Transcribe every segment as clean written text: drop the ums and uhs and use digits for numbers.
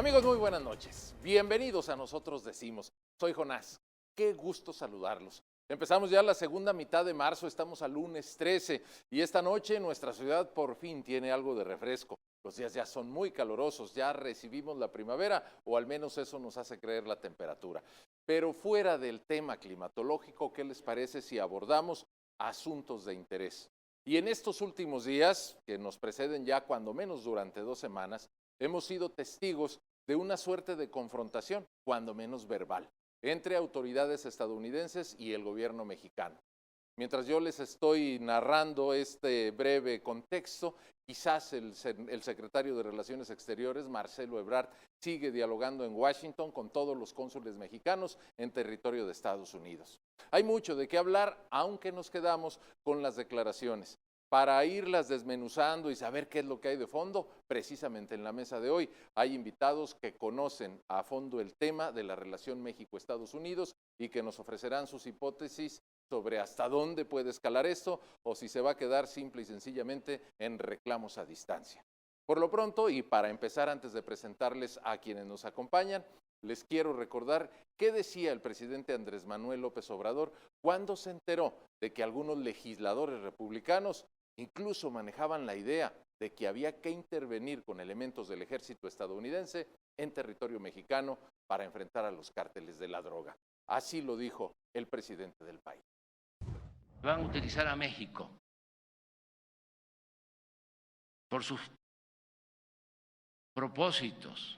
Amigos, muy buenas noches. Bienvenidos a Nosotros Decimos. Soy Jonás. Qué gusto saludarlos. Empezamos ya la segunda mitad de marzo, estamos al lunes 13 y esta noche nuestra ciudad por fin tiene algo de refresco. Los días ya son muy calurosos, ya recibimos la primavera o al menos eso nos hace creer la temperatura. Pero fuera del tema climatológico, ¿qué les parece si abordamos asuntos de interés? Y en estos últimos días, que nos preceden ya cuando menos durante 2 semanas, hemos sido testigos de una suerte de confrontación, cuando menos verbal, entre autoridades estadounidenses y el gobierno mexicano. Mientras yo les estoy narrando este breve contexto, quizás el secretario de Relaciones Exteriores, Marcelo Ebrard, sigue dialogando en Washington con todos los cónsules mexicanos en territorio de Estados Unidos. Hay mucho de qué hablar, aunque nos quedamos con las declaraciones. Para irlas desmenuzando y saber qué es lo que hay de fondo, precisamente en la mesa de hoy hay invitados que conocen a fondo el tema de la relación México-Estados Unidos y que nos ofrecerán sus hipótesis sobre hasta dónde puede escalar esto o si se va a quedar simple y sencillamente en reclamos a distancia. Por lo pronto, y para empezar antes de presentarles a quienes nos acompañan, les quiero recordar qué decía el presidente Andrés Manuel López Obrador cuando se enteró de que algunos legisladores republicanos incluso manejaban la idea de que había que intervenir con elementos del ejército estadounidense en territorio mexicano para enfrentar a los cárteles de la droga. Así lo dijo el presidente del país. Van a utilizar a México por sus propósitos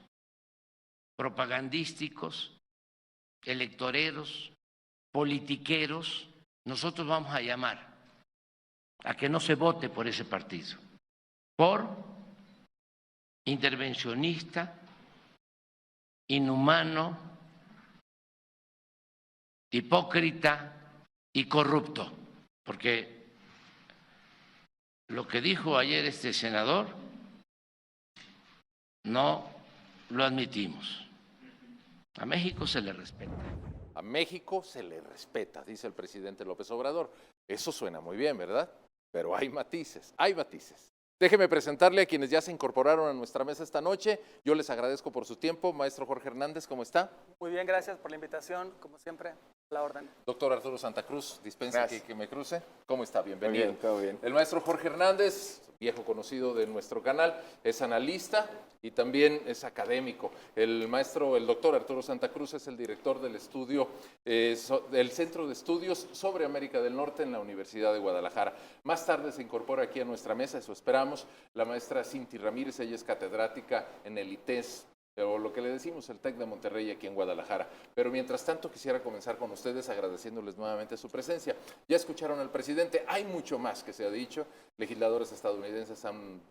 propagandísticos, electoreros, politiqueros. Nosotros vamos a llamar a que no se vote por ese partido, por intervencionista, inhumano, hipócrita y corrupto, porque lo que dijo ayer este senador no lo admitimos. A México se le respeta. A México se le respeta, dice el presidente López Obrador. Eso suena muy bien, ¿verdad? Pero hay matices, hay matices. Déjeme presentarle a quienes ya se incorporaron a nuestra mesa esta noche. Yo les agradezco por su tiempo. Maestro Jorge Hernández, ¿cómo está? Muy bien, gracias por la invitación. Como siempre, a la orden. Doctor Arturo Santa Cruz, dispense que me cruce. ¿Cómo está? Bienvenido. Muy bien, todo bien. El maestro Jorge Hernández, viejo conocido de nuestro canal, es analista y también es académico. El doctor Arturo Santa Cruz es el director del estudio, del Centro de Estudios sobre América del Norte en la Universidad de Guadalajara. Más tarde se incorpora aquí a nuestra mesa, eso esperamos, la maestra Cinti Ramírez. Ella es catedrática en el ITES, o lo que le decimos el TEC de Monterrey aquí en Guadalajara. Pero mientras tanto quisiera comenzar con ustedes agradeciéndoles nuevamente su presencia. Ya escucharon al presidente, hay mucho más que se ha dicho. Legisladores estadounidenses han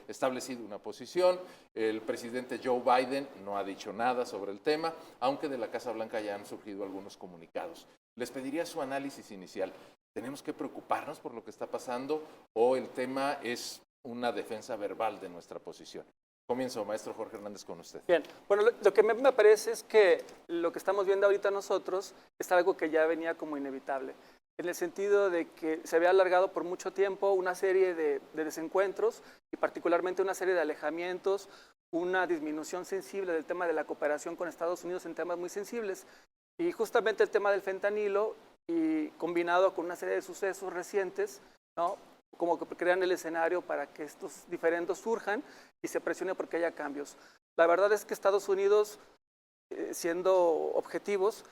establecido una posición. El presidente Joe Biden no ha dicho nada sobre el tema, aunque de la Casa Blanca ya han surgido algunos comunicados. Les pediría su análisis inicial. ¿Tenemos que preocuparnos por lo que está pasando o el tema es una defensa verbal de nuestra posición? Comienzo, maestro Jorge Hernández, con usted. Bien, bueno, lo que me parece es que lo que estamos viendo ahorita nosotros es algo que ya venía como inevitable, en el sentido de que se había alargado por mucho tiempo una serie de desencuentros y particularmente una serie de alejamientos, una disminución sensible del tema de la cooperación con Estados Unidos en temas muy sensibles. Y justamente el tema del fentanilo, y combinado con una serie de sucesos recientes, ¿no?, como que crean el escenario para que estos diferendos surjan y se presione porque haya cambios. La verdad es que Estados Unidos, siendo objetivos,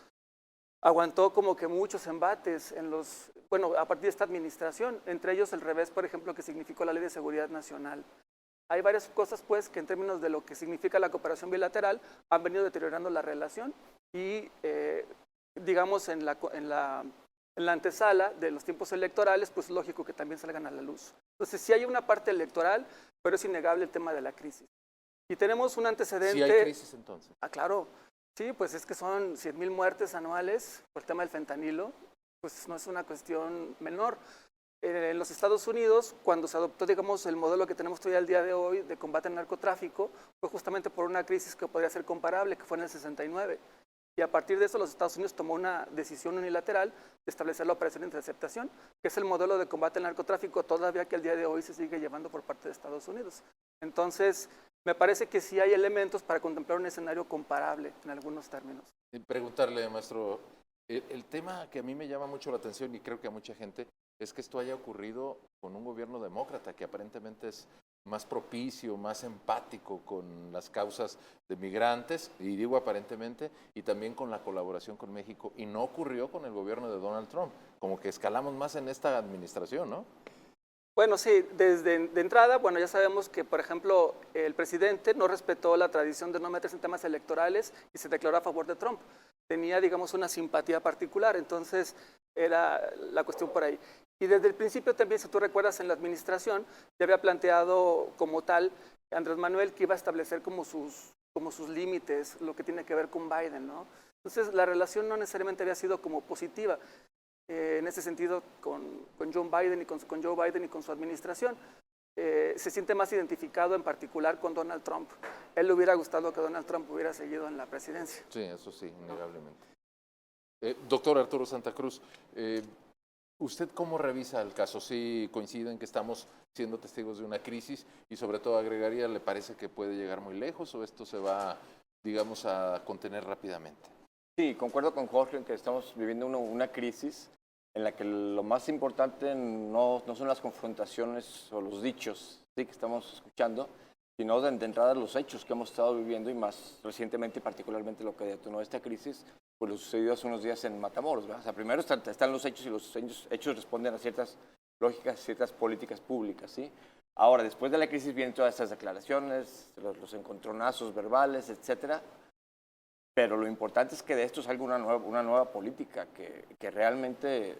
aguantó como que muchos embates a partir de esta administración, entre ellos el revés, por ejemplo, que significó la Ley de Seguridad Nacional. Hay varias cosas, pues, que en términos de lo que significa la cooperación bilateral han venido deteriorando la relación y, digamos, en la antesala de los tiempos electorales, pues es lógico que también salgan a la luz. Entonces, sí hay una parte electoral, pero es innegable el tema de la crisis. Y tenemos un antecedente... ¿Sí hay crisis entonces? Ah, claro. Sí, pues es que son 100,000 muertes anuales por el tema del fentanilo, pues no es una cuestión menor. En los Estados Unidos, cuando se adoptó, digamos, el modelo que tenemos todavía al día de hoy de combate al narcotráfico, fue justamente por una crisis que podría ser comparable, que fue en el 69. Y a partir de eso los Estados Unidos tomó una decisión unilateral de establecer la operación de interceptación, que es el modelo de combate al narcotráfico todavía que al día de hoy se sigue llevando por parte de Estados Unidos. Entonces, me parece que sí hay elementos para contemplar un escenario comparable en algunos términos. Y preguntarle, maestro, el tema que a mí me llama mucho la atención y creo que a mucha gente es que esto haya ocurrido con un gobierno demócrata que aparentemente es más propicio, más empático con las causas de migrantes, y digo aparentemente, y también con la colaboración con México, y no ocurrió con el gobierno de Donald Trump, como que escalamos más en esta administración, ¿no? Bueno, sí, desde de entrada, bueno, ya sabemos que, por ejemplo, el presidente no respetó la tradición de no meterse en temas electorales y se declaró a favor de Trump. Tenía, digamos, una simpatía particular, entonces era la cuestión por ahí. Y desde el principio también, si tú recuerdas, en la administración ya había planteado como tal Andrés Manuel que iba a establecer como sus límites, lo que tiene que ver con Biden, ¿no? Entonces la relación no necesariamente había sido como positiva en ese sentido con Joe Biden y con Joe Biden y con su administración. Se siente más identificado en particular con Donald Trump. Él le hubiera gustado que Donald Trump hubiera seguido en la presidencia. Sí, eso sí, innegablemente. Doctor Arturo Santa Cruz, ¿usted cómo revisa el caso? ¿Sí coinciden que estamos siendo testigos de una crisis y sobre todo agregaría, ¿le parece que puede llegar muy lejos o esto se va, digamos, a contener rápidamente? Sí, concuerdo con Jorge en que estamos viviendo una crisis en la que lo más importante no son las confrontaciones o los dichos, ¿sí?, que estamos escuchando, sino de entrada los hechos que hemos estado viviendo y más recientemente y particularmente lo que detonó esta crisis, pues lo sucedido hace unos días en Matamoros, ¿verdad? O sea, primero están los hechos y los hechos responden a ciertas lógicas, ciertas políticas públicas, ¿sí? Ahora, después de la crisis vienen todas estas declaraciones, los encontronazos verbales, etcétera. Pero lo importante es que de esto salga una nueva política, que realmente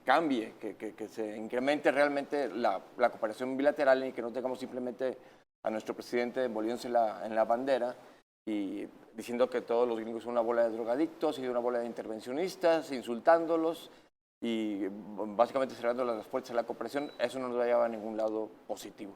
cambie, que se incremente realmente la cooperación bilateral y que no tengamos simplemente a nuestro presidente envolviéndose en la bandera y diciendo que todos los gringos son una bola de drogadictos y una bola de intervencionistas, insultándolos y básicamente cerrando las puertas a la cooperación. Eso no nos va a llevar a ningún lado positivo.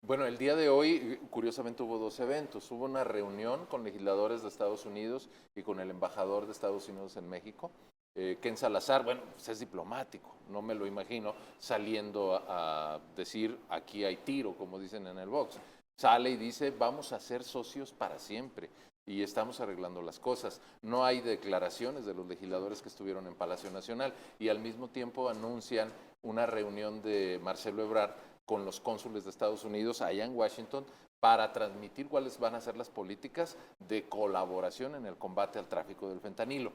Bueno, el día de hoy, curiosamente, hubo dos eventos. Hubo una reunión con legisladores de Estados Unidos y con el embajador de Estados Unidos en México. Ken Salazar, bueno, pues es diplomático, no me lo imagino saliendo a decir aquí hay tiro, como dicen en el box. Sale y dice, vamos a ser socios para siempre y estamos arreglando las cosas. No hay declaraciones de los legisladores que estuvieron en Palacio Nacional y al mismo tiempo anuncian una reunión de Marcelo Ebrard con los cónsules de Estados Unidos allá en Washington para transmitir cuáles van a ser las políticas de colaboración en el combate al tráfico del fentanilo.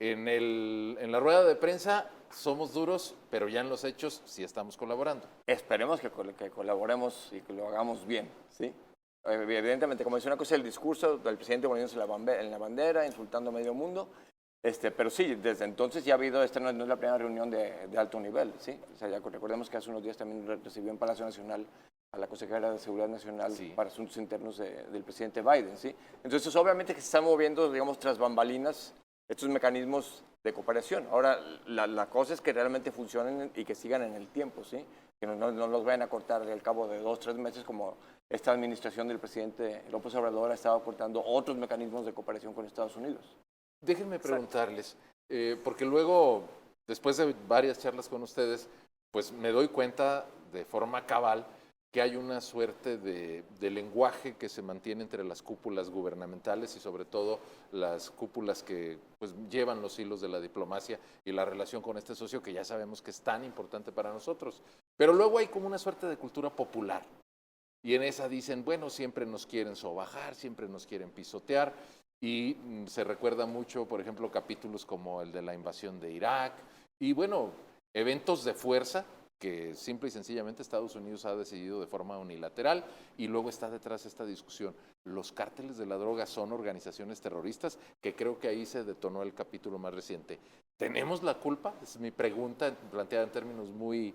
En la rueda de prensa somos duros, pero ya en los hechos sí estamos colaborando. Esperemos que colaboremos y que lo hagamos bien, ¿sí? Evidentemente, como decía una cosa, el discurso del presidente poniéndose en la bandera, insultando a medio mundo, pero sí, desde entonces ya ha habido, esta no es la primera reunión de alto nivel, ¿sí? O sea, ya recordemos que hace unos días también recibió en Palacio Nacional a la consejera de Seguridad Nacional para Asuntos Internos del presidente Biden, ¿sí? Entonces, obviamente que se están moviendo, digamos, tras bambalinas estos mecanismos de cooperación. Ahora, la cosa es que realmente funcionen y que sigan en el tiempo, ¿sí? Que no los vayan a cortar al cabo de 2 o 3 meses como esta administración del presidente López Obrador ha estado cortando otros mecanismos de cooperación con Estados Unidos. Déjenme preguntarles, porque luego, después de varias charlas con ustedes, pues me doy cuenta de forma cabal que hay una suerte de lenguaje que se mantiene entre las cúpulas gubernamentales y sobre todo las cúpulas que pues, llevan los hilos de la diplomacia y la relación con este socio que ya sabemos que es tan importante para nosotros. Pero luego hay como una suerte de cultura popular y en esa dicen, bueno, siempre nos quieren sobajar, siempre nos quieren pisotear y se recuerda mucho, por ejemplo, capítulos como el de la invasión de Irak y bueno, eventos de fuerza que simple y sencillamente Estados Unidos ha decidido de forma unilateral y luego está detrás esta discusión. ¿Los cárteles de la droga son organizaciones terroristas? Que creo que ahí se detonó el capítulo más reciente. ¿Tenemos la culpa? Es mi pregunta planteada en términos muy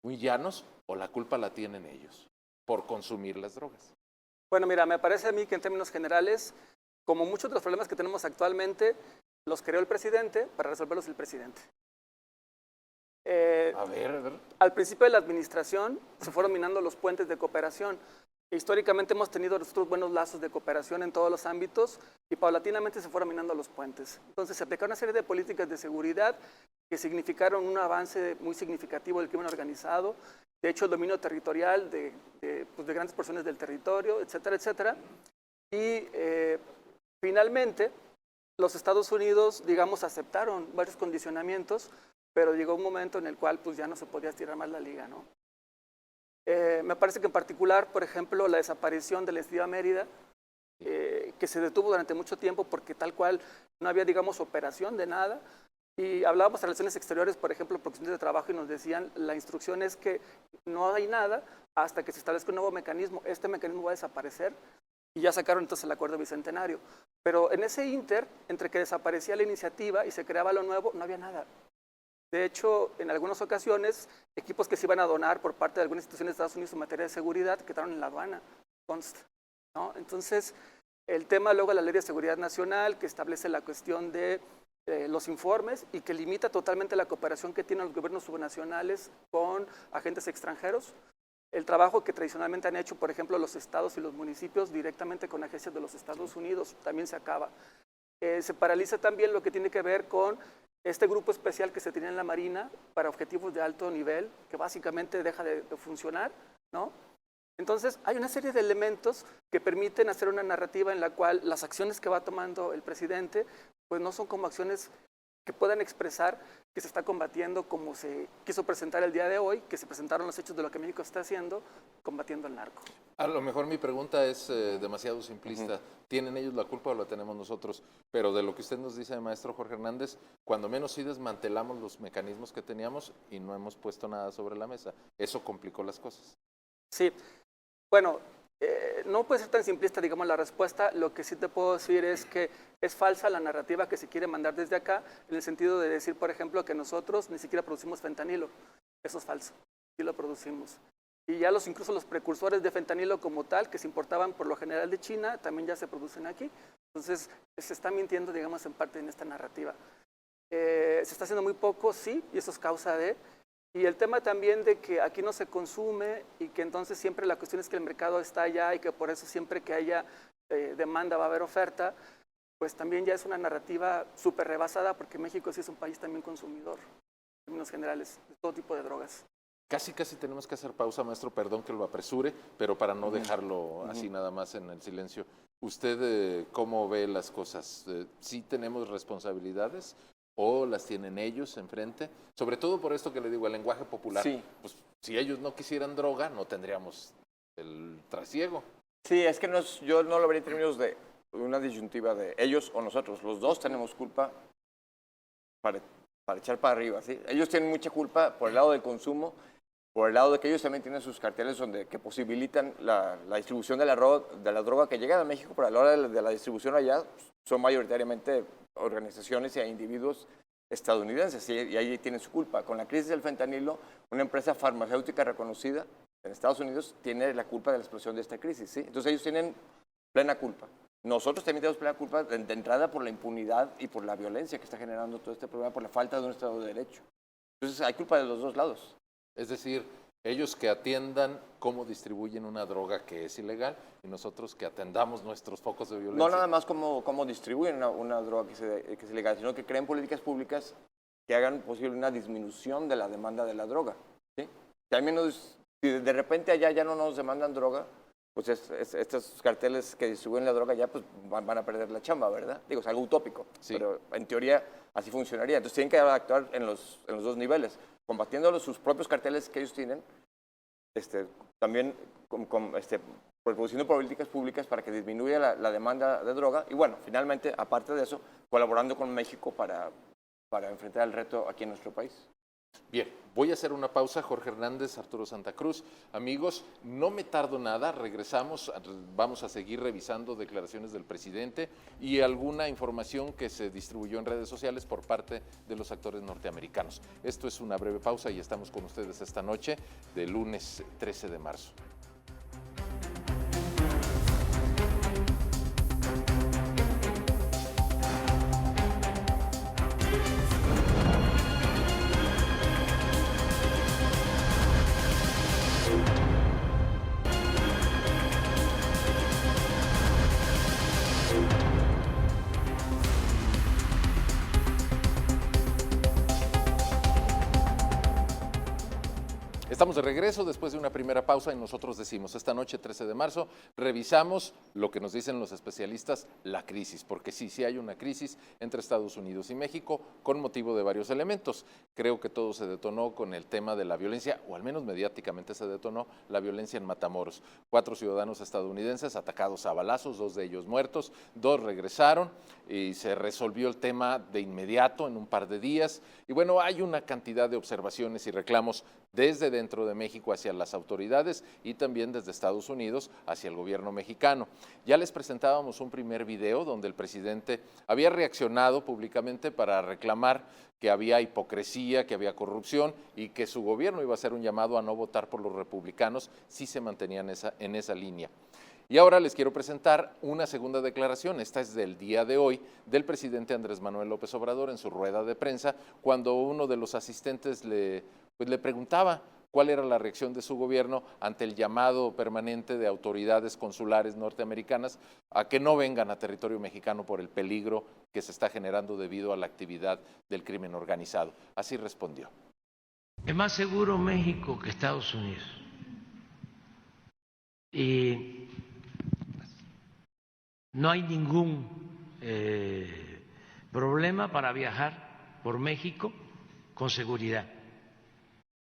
llanos, ¿o la culpa la tienen ellos por consumir las drogas? Bueno, mira, me parece a mí que en términos generales, como muchos de los problemas que tenemos actualmente, los creó el presidente para resolverlos el presidente. A ver. Al principio de la administración se fueron minando los puentes de cooperación. Históricamente hemos tenido nosotros buenos lazos de cooperación en todos los ámbitos y paulatinamente se fueron minando los puentes. Entonces se aplicaron una serie de políticas de seguridad que significaron un avance muy significativo del crimen organizado, de hecho, dominio territorial pues, de grandes porciones del territorio, etcétera, etcétera. Y finalmente, los Estados Unidos, digamos, aceptaron varios condicionamientos, pero llegó un momento en el cual pues, ya no se podía estirar más la liga, ¿no? Me parece que en particular, por ejemplo, la desaparición de la Estida Mérida, que se detuvo durante mucho tiempo porque tal cual no había, digamos, operación de nada. Y hablábamos de relaciones exteriores, por ejemplo, por cuestiones de trabajo, y nos decían, la instrucción es que no hay nada hasta que se establezca un nuevo mecanismo. Este mecanismo va a desaparecer, y ya sacaron entonces el acuerdo bicentenario. Pero en ese inter, entre que desaparecía la iniciativa y se creaba lo nuevo, no había nada. De hecho, en algunas ocasiones, equipos que se iban a donar por parte de algunas instituciones de Estados Unidos en materia de seguridad quedaron en la aduana, consta, ¿no? Entonces, el tema luego de la Ley de Seguridad Nacional, que establece la cuestión de los informes y que limita totalmente la cooperación que tienen los gobiernos subnacionales con agentes extranjeros. El trabajo que tradicionalmente han hecho, por ejemplo, los estados y los municipios directamente con agencias de los Estados Unidos, también se acaba. Se paraliza también lo que tiene que ver con este grupo especial que se tiene en la Marina para objetivos de alto nivel, que básicamente deja de funcionar, ¿no? Entonces, hay una serie de elementos que permiten hacer una narrativa en la cual las acciones que va tomando el presidente, pues no son como acciones que puedan expresar que se está combatiendo como se quiso presentar el día de hoy, que se presentaron los hechos de lo que México está haciendo, combatiendo el narco. A lo mejor mi pregunta es demasiado simplista. ¿Tienen ellos la culpa o la tenemos nosotros? Pero de lo que usted nos dice, maestro Jorge Hernández, cuando menos sí desmantelamos los mecanismos que teníamos y no hemos puesto nada sobre la mesa. Eso complicó las cosas. Sí. Bueno, no puede ser tan simplista, digamos, la respuesta. Lo que sí te puedo decir es que es falsa la narrativa que se quiere mandar desde acá, en el sentido de decir, por ejemplo, que nosotros ni siquiera producimos fentanilo. Eso es falso. Sí lo producimos. Y ya incluso los precursores de fentanilo como tal, que se importaban por lo general de China, también ya se producen aquí. Entonces, se está mintiendo, digamos, en parte en esta narrativa. Se está haciendo muy poco, sí, y eso es causa de... Y el tema también de que aquí no se consume y que entonces siempre la cuestión es que el mercado está allá y que por eso siempre que haya demanda va a haber oferta, pues también ya es una narrativa súper rebasada porque México sí es un país también consumidor, en términos generales, de todo tipo de drogas. Casi tenemos que hacer pausa, maestro, perdón que lo apresure, pero para no dejarlo así nada más en el silencio. ¿Usted cómo ve las cosas? ¿Sí tenemos responsabilidades? ¿O las tienen ellos enfrente? Sobre todo por esto que le digo, el lenguaje popular. Sí. Pues si ellos no quisieran droga, no tendríamos el trasiego. Sí, es que yo no lo vería en términos de una disyuntiva de ellos o nosotros. Los dos tenemos culpa para echar para arriba, ¿sí? Ellos tienen mucha culpa por el lado del consumo, por el lado de que ellos también tienen sus carteles que posibilitan la distribución de la droga que llega a México, pero a la hora de la distribución allá son mayoritariamente organizaciones y individuos estadounidenses, y ahí tienen su culpa. Con la crisis del fentanilo, una empresa farmacéutica reconocida en Estados Unidos tiene la culpa de la explosión de esta crisis, ¿sí? Entonces ellos tienen plena culpa. Nosotros también tenemos plena culpa de entrada por la impunidad y por la violencia que está generando todo este problema, por la falta de un Estado de Derecho. Entonces hay culpa de los dos lados. Es decir, ellos que atiendan cómo distribuyen una droga que es ilegal y nosotros que atendamos nuestros focos de violencia. No nada más cómo distribuyen una droga que es ilegal, sino que creen políticas públicas que hagan posible una disminución de la demanda de la droga, ¿sí? Si al menos, si de repente allá ya no nos demandan droga, pues estos carteles que distribuyen la droga ya pues van a perder la chamba, ¿verdad? Digo, es algo utópico, sí, pero en teoría así funcionaría. Entonces tienen que actuar en los dos niveles, sus propios carteles que ellos tienen, también produciendo políticas públicas para que disminuya la demanda de droga y bueno, finalmente, aparte de eso, colaborando con México para enfrentar el reto aquí en nuestro país. Bien, voy a hacer una pausa. Jorge Hernández, Arturo Santa Cruz. Amigos, no me tardo nada, regresamos, vamos a seguir revisando declaraciones del presidente y alguna información que se distribuyó en redes sociales por parte de los actores norteamericanos. Esto es una breve pausa y estamos con ustedes esta noche de lunes 13 de marzo. Estamos de regreso después de una primera pausa y nosotros decimos, esta noche 13 de marzo revisamos lo que nos dicen los especialistas, la crisis, porque sí hay una crisis entre Estados Unidos y México con motivo de varios elementos. Creo que todo se detonó con el tema de la violencia, o al menos mediáticamente se detonó la violencia en Matamoros. 4 ciudadanos estadounidenses atacados a balazos, 2 de ellos muertos, 2 regresaron y se resolvió el tema de inmediato en un par de días. Y bueno, hay una cantidad de observaciones y reclamos desde dentro de México hacia las autoridades y también desde Estados Unidos hacia el gobierno mexicano. Ya les presentábamos un primer video donde el presidente había reaccionado públicamente para reclamar que había hipocresía, que había corrupción y que su gobierno iba a hacer un llamado a no votar por los republicanos si se mantenían en esa línea. Y ahora les quiero presentar una segunda declaración, esta es del día de hoy, del presidente Andrés Manuel López Obrador en su rueda de prensa, cuando uno de los asistentes le preguntaba cuál era la reacción de su gobierno ante el llamado permanente de autoridades consulares norteamericanas a que no vengan a territorio mexicano por el peligro que se está generando debido a la actividad del crimen organizado. Así respondió. Es más seguro México que Estados Unidos. Y no hay ningún problema para viajar por México con seguridad.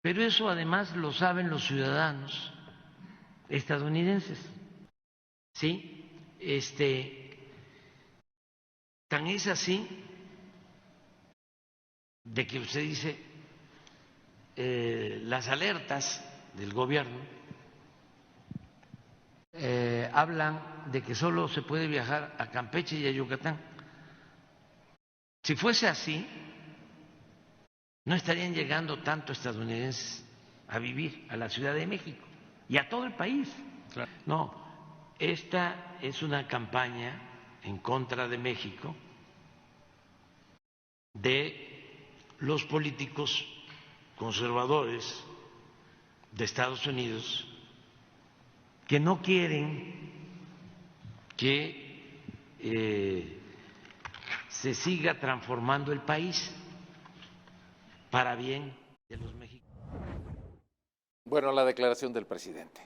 Pero eso además lo saben los ciudadanos estadounidenses. ¿Sí? Tan es así de que usted dice las alertas del gobierno hablan de que solo se puede viajar a Campeche y a Yucatán. Si fuese así, no estarían llegando tanto estadounidenses a vivir a la Ciudad de México y a todo el país. Claro. No, esta es una campaña en contra de México de los políticos conservadores de Estados Unidos que no quieren que se siga transformando el país para bien de los mexicanos. Bueno, la declaración del presidente.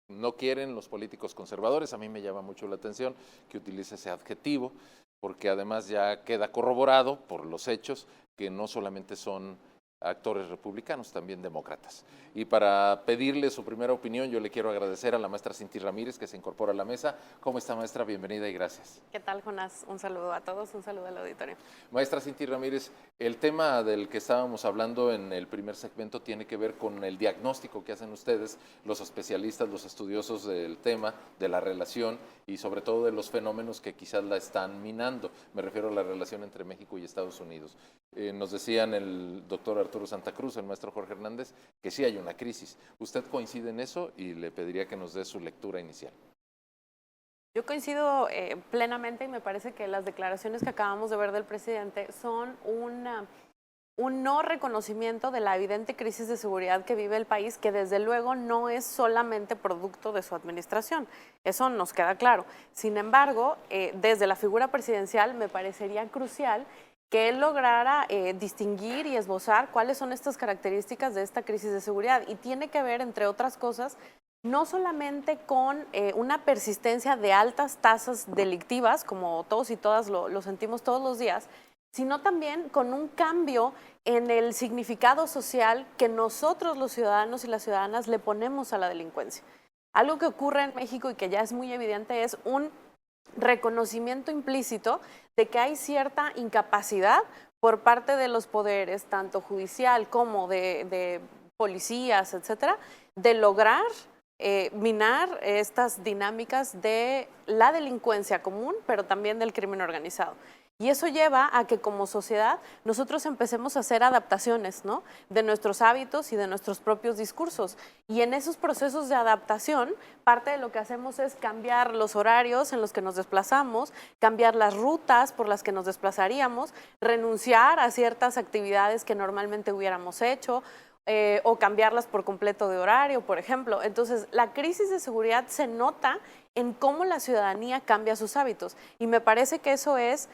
No quieren los políticos conservadores, a mí me llama mucho la atención que utilice ese adjetivo, porque además ya queda corroborado por los hechos que no solamente son actores republicanos, también demócratas. Y para pedirle su primera opinión, yo le quiero agradecer a la maestra Cinti Ramírez, que se incorpora a la mesa. ¿Cómo está, maestra? Bienvenida y gracias. ¿Qué tal, Jonás? Un saludo a todos, un saludo al auditorio. Maestra Cinti Ramírez, el tema del que estábamos hablando en el primer segmento tiene que ver con el diagnóstico que hacen ustedes, los especialistas, los estudiosos del tema, de la relación y sobre todo de los fenómenos que quizás la están minando. Me refiero a la relación entre México y Estados Unidos. Nos decían el doctor Arturo Santa Cruz, el maestro Jorge Hernández, que sí hay una crisis. ¿Usted coincide en eso? Y le pediría que nos dé su lectura inicial. Yo coincido plenamente y me parece que las declaraciones que acabamos de ver del presidente son un no reconocimiento de la evidente crisis de seguridad que vive el país, que desde luego no es solamente producto de su administración. Eso nos queda claro. Sin embargo, desde la figura presidencial me parecería crucial que él lograra distinguir y esbozar cuáles son estas características de esta crisis de seguridad. Y tiene que ver, entre otras cosas, no solamente con una persistencia de altas tasas delictivas, como todos y todas lo sentimos todos los días, sino también con un cambio en el significado social que nosotros los ciudadanos y las ciudadanas le ponemos a la delincuencia. Algo que ocurre en México y que ya es muy evidente es un reconocimiento implícito de que hay cierta incapacidad por parte de los poderes, tanto judicial como de policías, etcétera, de lograr minar estas dinámicas de la delincuencia común, pero también del crimen organizado. Y eso lleva a que como sociedad nosotros empecemos a hacer adaptaciones, ¿no?, de nuestros hábitos y de nuestros propios discursos. Y en esos procesos de adaptación, parte de lo que hacemos es cambiar los horarios en los que nos desplazamos, cambiar las rutas por las que nos desplazaríamos, renunciar a ciertas actividades que normalmente hubiéramos hecho, o cambiarlas por completo de horario, por ejemplo. Entonces, la crisis de seguridad se nota en cómo la ciudadanía cambia sus hábitos. Y me parece que eso es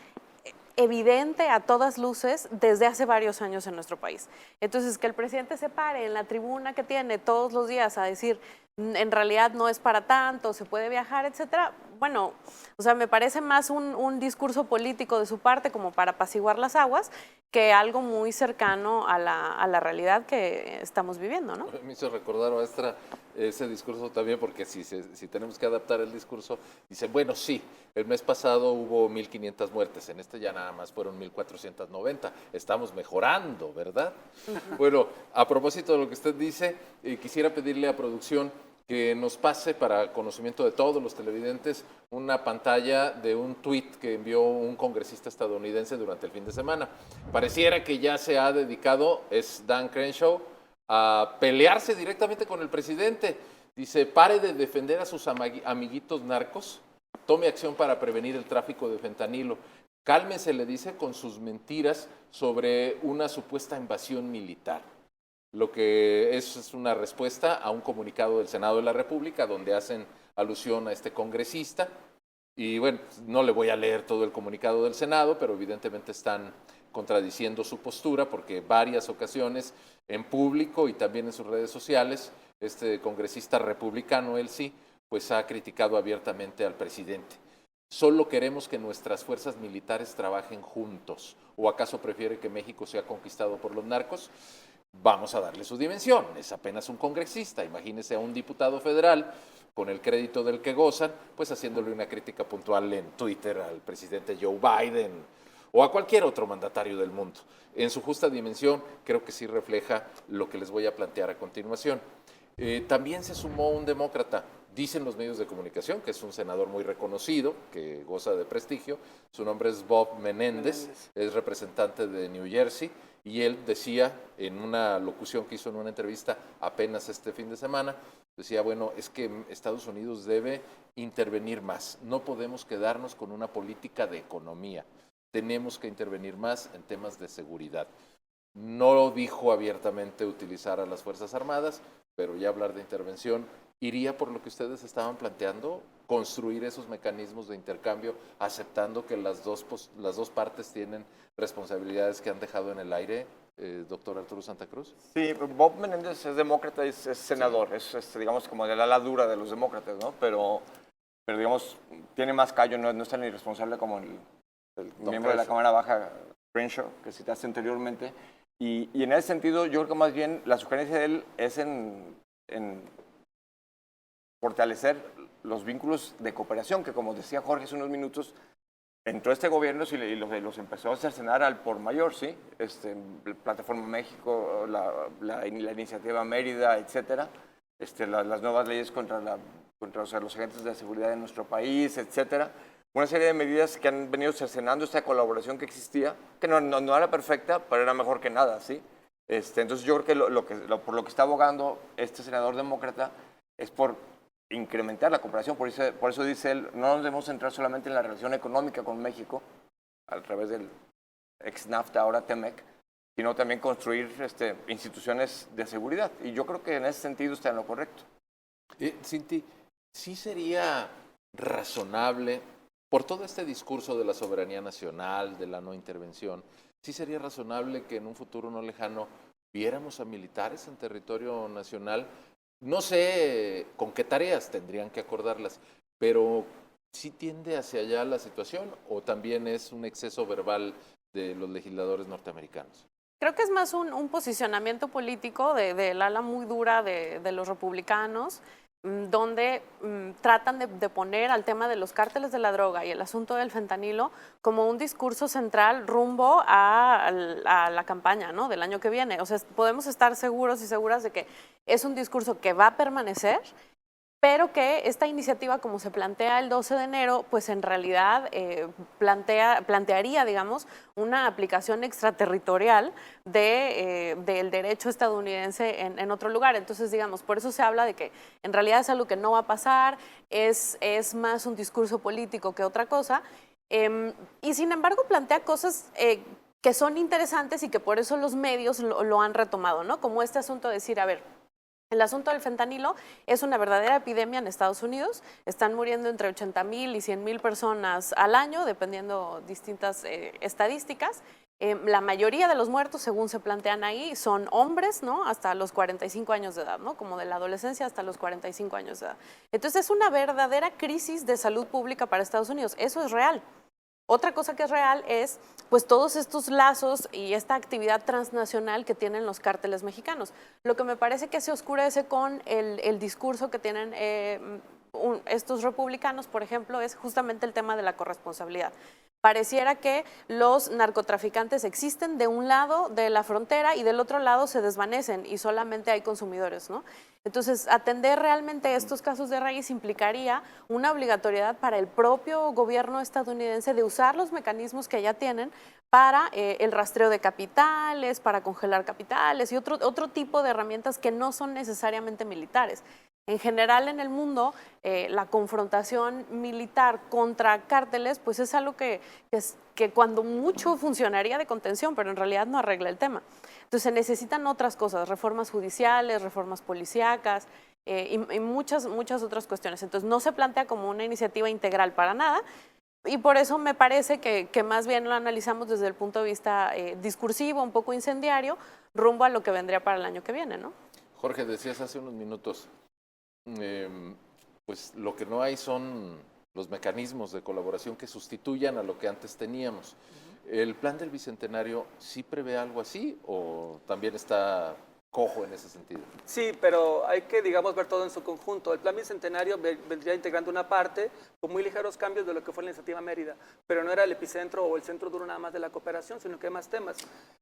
evidente a todas luces desde hace varios años en nuestro país. Entonces, que el presidente se pare en la tribuna que tiene todos los días a decir, en realidad no es para tanto, se puede viajar, etcétera, bueno, o sea, me parece más un discurso político de su parte como para apaciguar las aguas que algo muy cercano a la realidad que estamos viviendo, ¿no? Me hizo recordar, maestra, ese discurso también, porque si tenemos que adaptar el discurso, dice, bueno, sí, el mes pasado hubo 1.500 muertes, en este ya nada más fueron 1.490, estamos mejorando, ¿verdad? Bueno, a propósito de lo que usted dice, quisiera pedirle a producción que nos pase para conocimiento de todos los televidentes una pantalla de un tuit que envió un congresista estadounidense durante el fin de semana. Pareciera que ya se ha dedicado, es Dan Crenshaw, a pelearse directamente con el presidente. Dice, pare de defender a sus amiguitos narcos, tome acción para prevenir el tráfico de fentanilo. Cálmese, le dice, con sus mentiras sobre una supuesta invasión militar. Lo que es una respuesta a un comunicado del Senado de la República donde hacen alusión a este congresista. Y bueno, no le voy a leer todo el comunicado del Senado, pero evidentemente están contradiciendo su postura porque varias ocasiones en público y también en sus redes sociales, este congresista republicano, él sí, pues ha criticado abiertamente al presidente. Solo queremos que nuestras fuerzas militares trabajen juntos. ¿O acaso prefiere que México sea conquistado por los narcos? Vamos a darle su dimensión, es apenas un congresista, imagínese a un diputado federal con el crédito del que gozan, pues haciéndole una crítica puntual en Twitter al presidente Joe Biden o a cualquier otro mandatario del mundo. En su justa dimensión, creo que sí refleja lo que les voy a plantear a continuación. También se sumó un demócrata, dicen los medios de comunicación, que es un senador muy reconocido, que goza de prestigio, su nombre es Bob Menéndez, es representante de New Jersey, y él decía en una locución que hizo en una entrevista apenas este fin de semana, decía, bueno, es que Estados Unidos debe intervenir más, no podemos quedarnos con una política de economía, tenemos que intervenir más en temas de seguridad. No dijo abiertamente utilizar a las Fuerzas Armadas, pero ya hablar de intervención iría por lo que ustedes estaban planteando, construir esos mecanismos de intercambio, aceptando que las dos partes tienen responsabilidades que han dejado en el aire, doctor Arturo Santa Cruz. Sí, Bob Menéndez es demócrata, es senador, sí. es, digamos, como de la ala dura de los demócratas, ¿no? Pero digamos, tiene más callo, no es tan irresponsable como el miembro de la Cámara Baja, Crenshaw, que citaste anteriormente. Y en ese sentido, yo creo que más bien la sugerencia de él es en fortalecer los vínculos de cooperación, que como decía Jorge hace unos minutos, entró este gobierno y los empezó a cercenar al por mayor, ¿sí? Plataforma México, la iniciativa Mérida, etcétera, las nuevas leyes contra los agentes de seguridad de nuestro país, etcétera. Una serie de medidas que han venido cercenando esta colaboración que existía, que no era perfecta, pero era mejor que nada, ¿sí? Entonces yo creo que por lo que está abogando este senador demócrata es por incrementar la cooperación, por eso dice él, no nos debemos centrar solamente en la relación económica con México, a través del ex-NAFTA, ahora TEMEC, sino también construir instituciones de seguridad. Y yo creo que en ese sentido está en lo correcto. Cinti, sí sería razonable, por todo este discurso de la soberanía nacional, de la no intervención, sí sería razonable que en un futuro no lejano viéramos a militares en territorio nacional. No sé con qué tareas tendrían que acordarlas, pero ¿sí tiende hacia allá la situación o también es un exceso verbal de los legisladores norteamericanos? Creo que es más un posicionamiento político del ala muy dura de los republicanos, donde tratan de poner al tema de los cárteles de la droga y el asunto del fentanilo como un discurso central rumbo a la campaña, ¿no?, del año que viene. O sea, podemos estar seguros y seguras de que es un discurso que va a permanecer, pero que esta iniciativa, como se plantea el 12 de enero, pues en realidad plantearía, digamos, una aplicación extraterritorial del derecho estadounidense en otro lugar. Entonces, digamos, por eso se habla de que en realidad es algo que no va a pasar, es más un discurso político que otra cosa, y sin embargo plantea cosas que son interesantes y que por eso los medios lo han retomado, ¿no? Como este asunto de decir, a ver, El asunto del fentanilo es una verdadera epidemia en Estados Unidos. Están muriendo entre 80,000 y 100,000 personas al año, dependiendo distintas estadísticas. La mayoría de los muertos, según se plantean ahí, son hombres, ¿no? Hasta los 45 años de edad, ¿no? Como de la adolescencia hasta los 45 años de edad. Entonces es una verdadera crisis de salud pública para Estados Unidos. Eso es real. Otra cosa que es real es pues todos estos lazos y esta actividad transnacional que tienen los cárteles mexicanos. Lo que me parece que se oscurece con el discurso que tienen estos republicanos, por ejemplo, es justamente el tema de la corresponsabilidad. Pareciera que los narcotraficantes existen de un lado de la frontera y del otro lado se desvanecen y solamente hay consumidores, ¿no? Entonces, atender realmente estos casos de raíz implicaría una obligatoriedad para el propio gobierno estadounidense de usar los mecanismos que ya tienen para el rastreo de capitales, para congelar capitales y otro tipo de herramientas que no son necesariamente militares. En general en el mundo, la confrontación militar contra cárteles pues es algo que cuando mucho funcionaría de contención, pero en realidad no arregla el tema. Entonces se necesitan otras cosas, reformas judiciales, reformas policíacas y muchas otras cuestiones. Entonces no se plantea como una iniciativa integral para nada y por eso me parece que más bien lo analizamos desde el punto de vista discursivo, un poco incendiario, rumbo a lo que vendría para el año que viene, ¿no? Jorge, decías hace unos minutos, pues lo que no hay son los mecanismos de colaboración que sustituyan a lo que antes teníamos. ¿El plan del Bicentenario sí prevé algo así o también está cojo en ese sentido? Sí, pero hay que, digamos, ver todo en su conjunto. El plan bicentenario vendría integrando una parte con muy ligeros cambios de lo que fue la iniciativa Mérida, pero no era el epicentro o el centro duro nada más de la cooperación, sino que hay más temas.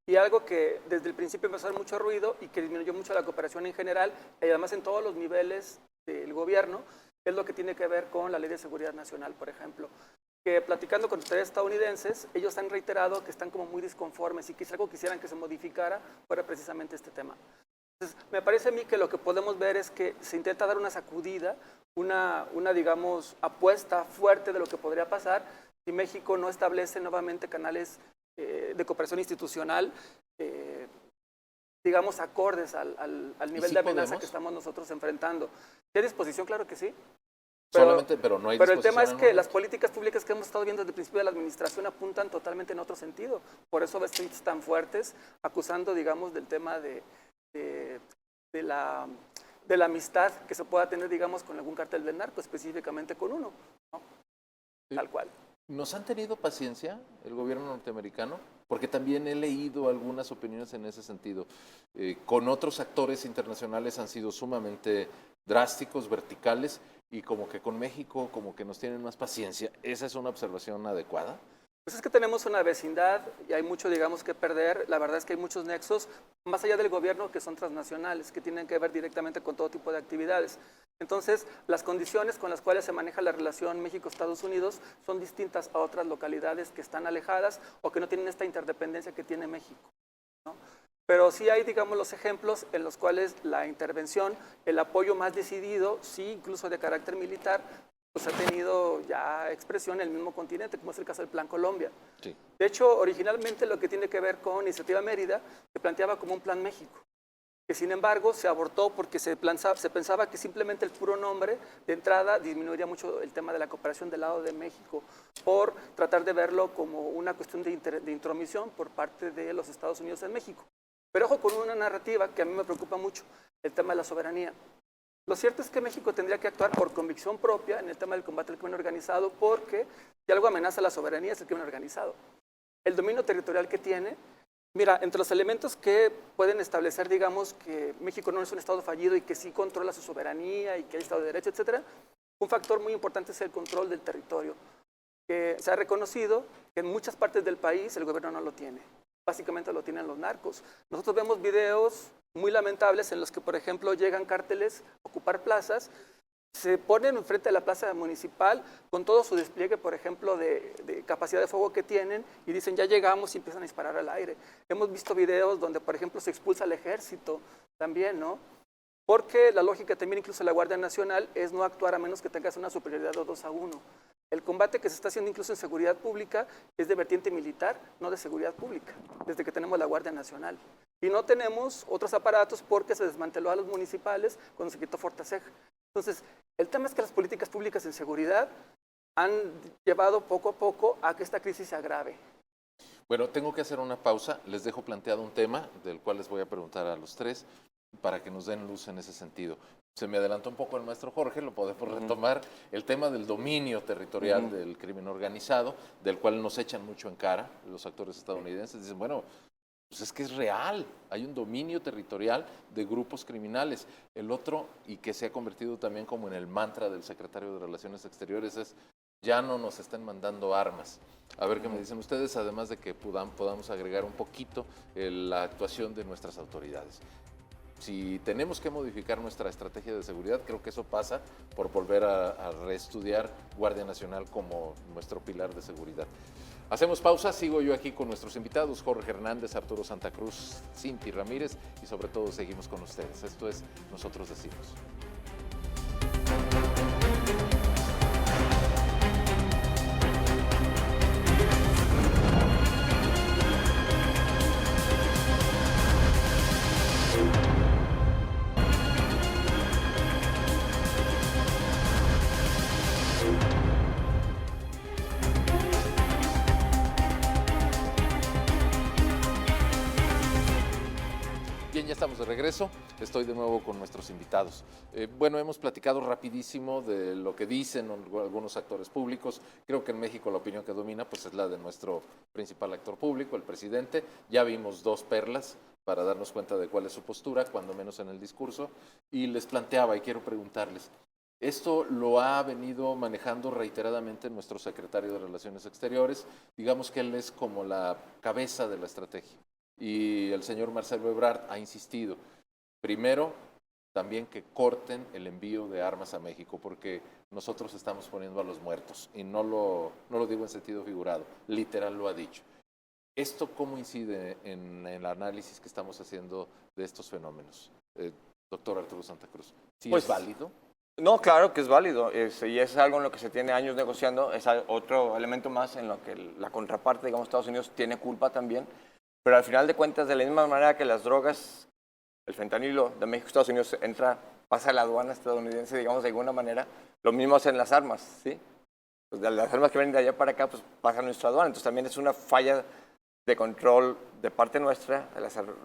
Y algo que desde el principio empezó a hacer mucho ruido y que disminuyó mucho la cooperación en general, y además en todos los niveles del gobierno, es lo que tiene que ver con la Ley de Seguridad Nacional, por ejemplo. Que platicando con ustedes estadounidenses, ellos han reiterado que están como muy disconformes y que si algo quisieran que se modificara fuera precisamente este tema. Entonces, me parece a mí que lo que podemos ver es que se intenta dar una sacudida, una digamos, apuesta fuerte de lo que podría pasar si México no establece nuevamente canales de cooperación institucional, digamos, acordes al nivel sí de amenaza podemos? que estamos nosotros enfrentando. ¿Hay disposición? Claro que sí. Pero no hay Pero el disposición tema es en que momento. las políticas públicas que hemos estado viendo desde el principio de la administración apuntan totalmente en otro sentido. Por eso ves tweets tan fuertes acusando, digamos, del tema de la amistad que se pueda tener, digamos, con algún cártel del narco, específicamente con uno, ¿no? Tal cual. ¿Nos han tenido paciencia el gobierno norteamericano? Porque también he leído algunas opiniones en ese sentido. Con otros actores internacionales han sido sumamente drásticos, verticales, y como que con México como que nos tienen más paciencia. ¿Esa es una observación adecuada? Pues es que tenemos una vecindad y hay mucho, digamos, que perder. La verdad es que hay muchos nexos, más allá del gobierno, que son transnacionales, que tienen que ver directamente con todo tipo de actividades. Entonces, las condiciones con las cuales se maneja la relación México-Estados Unidos son distintas a otras localidades que están alejadas o que no tienen esta interdependencia que tiene México, ¿no? Pero sí hay, digamos, los ejemplos en los cuales la intervención, el apoyo más decidido, sí, incluso de carácter militar, pues ha tenido ya expresión en el mismo continente, como es el caso del Plan Colombia. Sí. De hecho, originalmente lo que tiene que ver con Iniciativa Mérida se planteaba como un Plan México, que sin embargo se abortó porque se pensaba que simplemente el puro nombre de entrada disminuiría mucho el tema de la cooperación del lado de México, por tratar de verlo como una cuestión de intromisión por parte de los Estados Unidos en México. Pero ojo con una narrativa que a mí me preocupa mucho, el tema de la soberanía. Lo cierto es que México tendría que actuar por convicción propia en el tema del combate al crimen organizado, porque si algo amenaza la soberanía es el crimen organizado. El dominio territorial que tiene, mira, entre los elementos que pueden establecer, digamos, que México no es un Estado fallido y que sí controla su soberanía y que hay Estado de Derecho, etcétera, un factor muy importante es el control del territorio, que se ha reconocido que en muchas partes del país el gobierno no lo tiene. Básicamente lo tienen los narcos. Nosotros vemos videos muy lamentables en los que, por ejemplo, llegan cárteles a ocupar plazas, se ponen enfrente de la plaza municipal con todo su despliegue, por ejemplo, de capacidad de fuego que tienen y dicen ya llegamos y empiezan a disparar al aire. Hemos visto videos donde, por ejemplo, se expulsa al ejército también, ¿no? Porque la lógica también incluso de la Guardia Nacional es no actuar a menos que tengas una superioridad de 2-1. El combate que se está haciendo incluso en seguridad pública es de vertiente militar, no de seguridad pública, desde que tenemos la Guardia Nacional. y no tenemos otros aparatos porque se desmanteló a los municipales cuando se quitó Fortaseg. Entonces, el tema es que las políticas públicas en seguridad han llevado poco a poco a que esta crisis se agrave. Bueno, tengo que hacer una pausa. Les dejo planteado un tema del cual les voy a preguntar a los tres para que nos den luz en ese sentido. Se me adelantó un poco el maestro Jorge, lo podemos retomar, el tema del dominio territorial del crimen organizado, del cual nos echan mucho en cara los actores estadounidenses. Dicen, bueno, pues es que es real, hay un dominio territorial de grupos criminales. El otro, y que se ha convertido también como en el mantra del secretario de Relaciones Exteriores, es ya no nos están mandando armas. A ver qué me dicen ustedes, además de que podamos agregar un poquito la actuación de nuestras autoridades. Si tenemos que modificar nuestra estrategia de seguridad, creo que eso pasa por volver a reestudiar Guardia Nacional como nuestro pilar de seguridad. Hacemos pausa, sigo yo aquí con nuestros invitados, Jorge Hernández, Arturo Santa Cruz, Cinti Ramírez, y sobre todo seguimos con ustedes. Esto es Nosotros Decimos. Bien, ya estamos de regreso. Estoy de nuevo con nuestros invitados. Bueno, hemos platicado rapidísimo de lo que dicen algunos actores públicos. Creo que en México la opinión que domina pues, es la de nuestro principal actor público, el presidente. Ya vimos dos perlas para darnos cuenta de cuál es su postura, cuando menos en el discurso. Y les planteaba, y quiero preguntarles, esto lo ha venido manejando reiteradamente nuestro secretario de Relaciones Exteriores. Digamos que él es como la cabeza de la estrategia. Y el señor Marcelo Ebrard ha insistido, primero, también que corten el envío de armas a México, porque nosotros estamos poniendo a los muertos, y no lo digo en sentido figurado, literal lo ha dicho. ¿Esto cómo incide en el análisis que estamos haciendo de estos fenómenos? Doctor Arturo Santa Cruz, ¿sí pues, es válido? No, claro que es válido, y es algo en lo que se tiene años negociando, es otro elemento más en lo que la contraparte, digamos, Estados Unidos tiene culpa también. Pero al final de cuentas, de la misma manera que las drogas, el fentanilo de México, Estados Unidos pasa a la aduana estadounidense, digamos, de alguna manera, lo mismo hacen las armas, ¿sí? Pues las armas que vienen de allá para acá, pues pasan a nuestra aduana. Entonces también es una falla de control de parte nuestra, de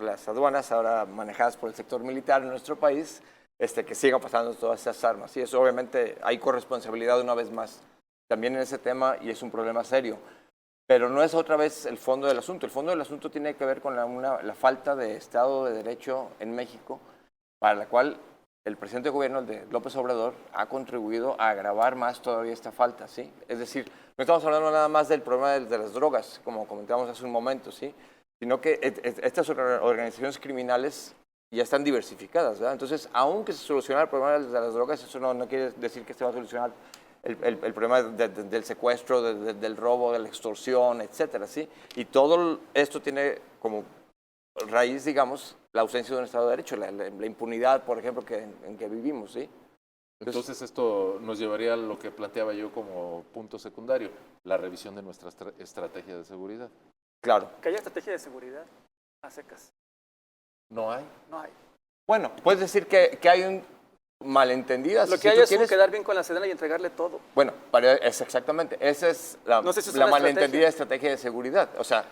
las aduanas ahora manejadas por el sector militar en nuestro país, que sigan pasando todas esas armas. Y eso obviamente hay corresponsabilidad una vez más también en ese tema y es un problema serio. Pero no es otra vez el fondo del asunto. El fondo del asunto tiene que ver con la falta de Estado de Derecho en México, para la cual el presidente de gobierno, el de López Obrador, ha contribuido a agravar más todavía esta falta, ¿sí? Es decir, no estamos hablando nada más del problema de las drogas, como comentábamos hace un momento, ¿sí? Sino que estas organizaciones criminales ya están diversificadas, ¿verdad? Entonces, aunque se solucione el problema de las drogas, eso no quiere decir que se va a solucionar el problema del secuestro, del robo, de la extorsión, etcétera, ¿sí? Y todo esto tiene como raíz, digamos, la ausencia de un Estado de Derecho, la impunidad, por ejemplo, en que vivimos, ¿sí? Entonces esto nos llevaría a lo que planteaba yo como punto secundario, la revisión de nuestra estrategia de seguridad. Claro. Que haya estrategia de seguridad a secas. ¿No hay? No hay. Bueno, puedes decir que hay un malentendidas. Lo que hay es quedar bien con la Sedena y entregarle todo. Bueno, es exactamente. Esa es la malentendida estrategia de seguridad. O sea,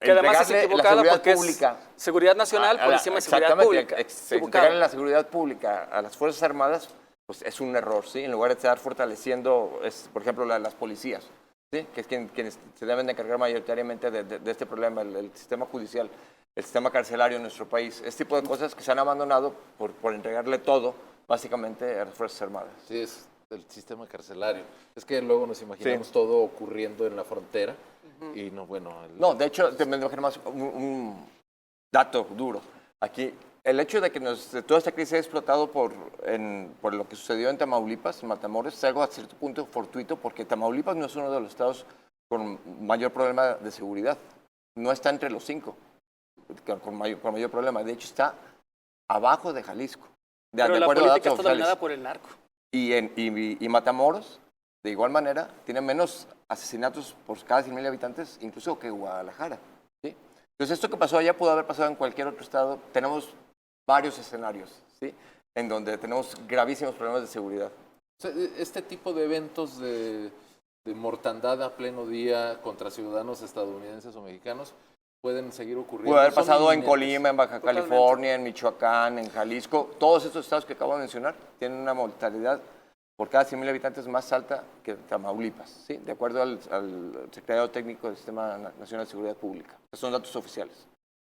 que además es equivocada porque pública, es seguridad nacional por encima de seguridad pública. Entregarle la seguridad pública a las Fuerzas Armadas pues es un error, ¿sí? En lugar de estar fortaleciendo, por ejemplo, las policías, ¿sí? Que es quienes se deben de encargar mayoritariamente de este problema, el sistema judicial, el sistema carcelario en nuestro país. Este tipo de cosas que se han abandonado por entregarle todo básicamente a las Fuerzas Armadas. Sí, es el sistema carcelario. Es que luego nos imaginamos todo ocurriendo en la frontera y no, bueno... No, de hecho, te me imagino más un dato duro. Aquí, el hecho de que toda esta crisis ha explotado por lo que sucedió en Tamaulipas, en Matamoros, es algo a cierto punto fortuito porque Tamaulipas no es uno de los estados con mayor problema de seguridad. No está entre los 5 con mayor problema. De hecho, está abajo de Jalisco. Pero la política está dominada por el narco. Y Matamoros, de igual manera, tiene menos asesinatos por cada 100,000 habitantes, incluso que Guadalajara. ¿Sí? Entonces, esto que pasó allá pudo haber pasado en cualquier otro estado. Tenemos varios escenarios, ¿sí? En donde tenemos gravísimos problemas de seguridad. O sea, este tipo de eventos de mortandad a pleno día contra ciudadanos estadounidenses o mexicanos pueden seguir ocurriendo. Pudo haber Son pasado en inminentes. Colima, en Baja Totalmente. California, en Michoacán, en Jalisco. Todos estos estados que acabo de mencionar tienen una mortalidad por cada 100,000 habitantes más alta que Tamaulipas, ¿sí? De acuerdo al Secretariado Técnico del Sistema Nacional de Seguridad Pública. Estos son datos oficiales.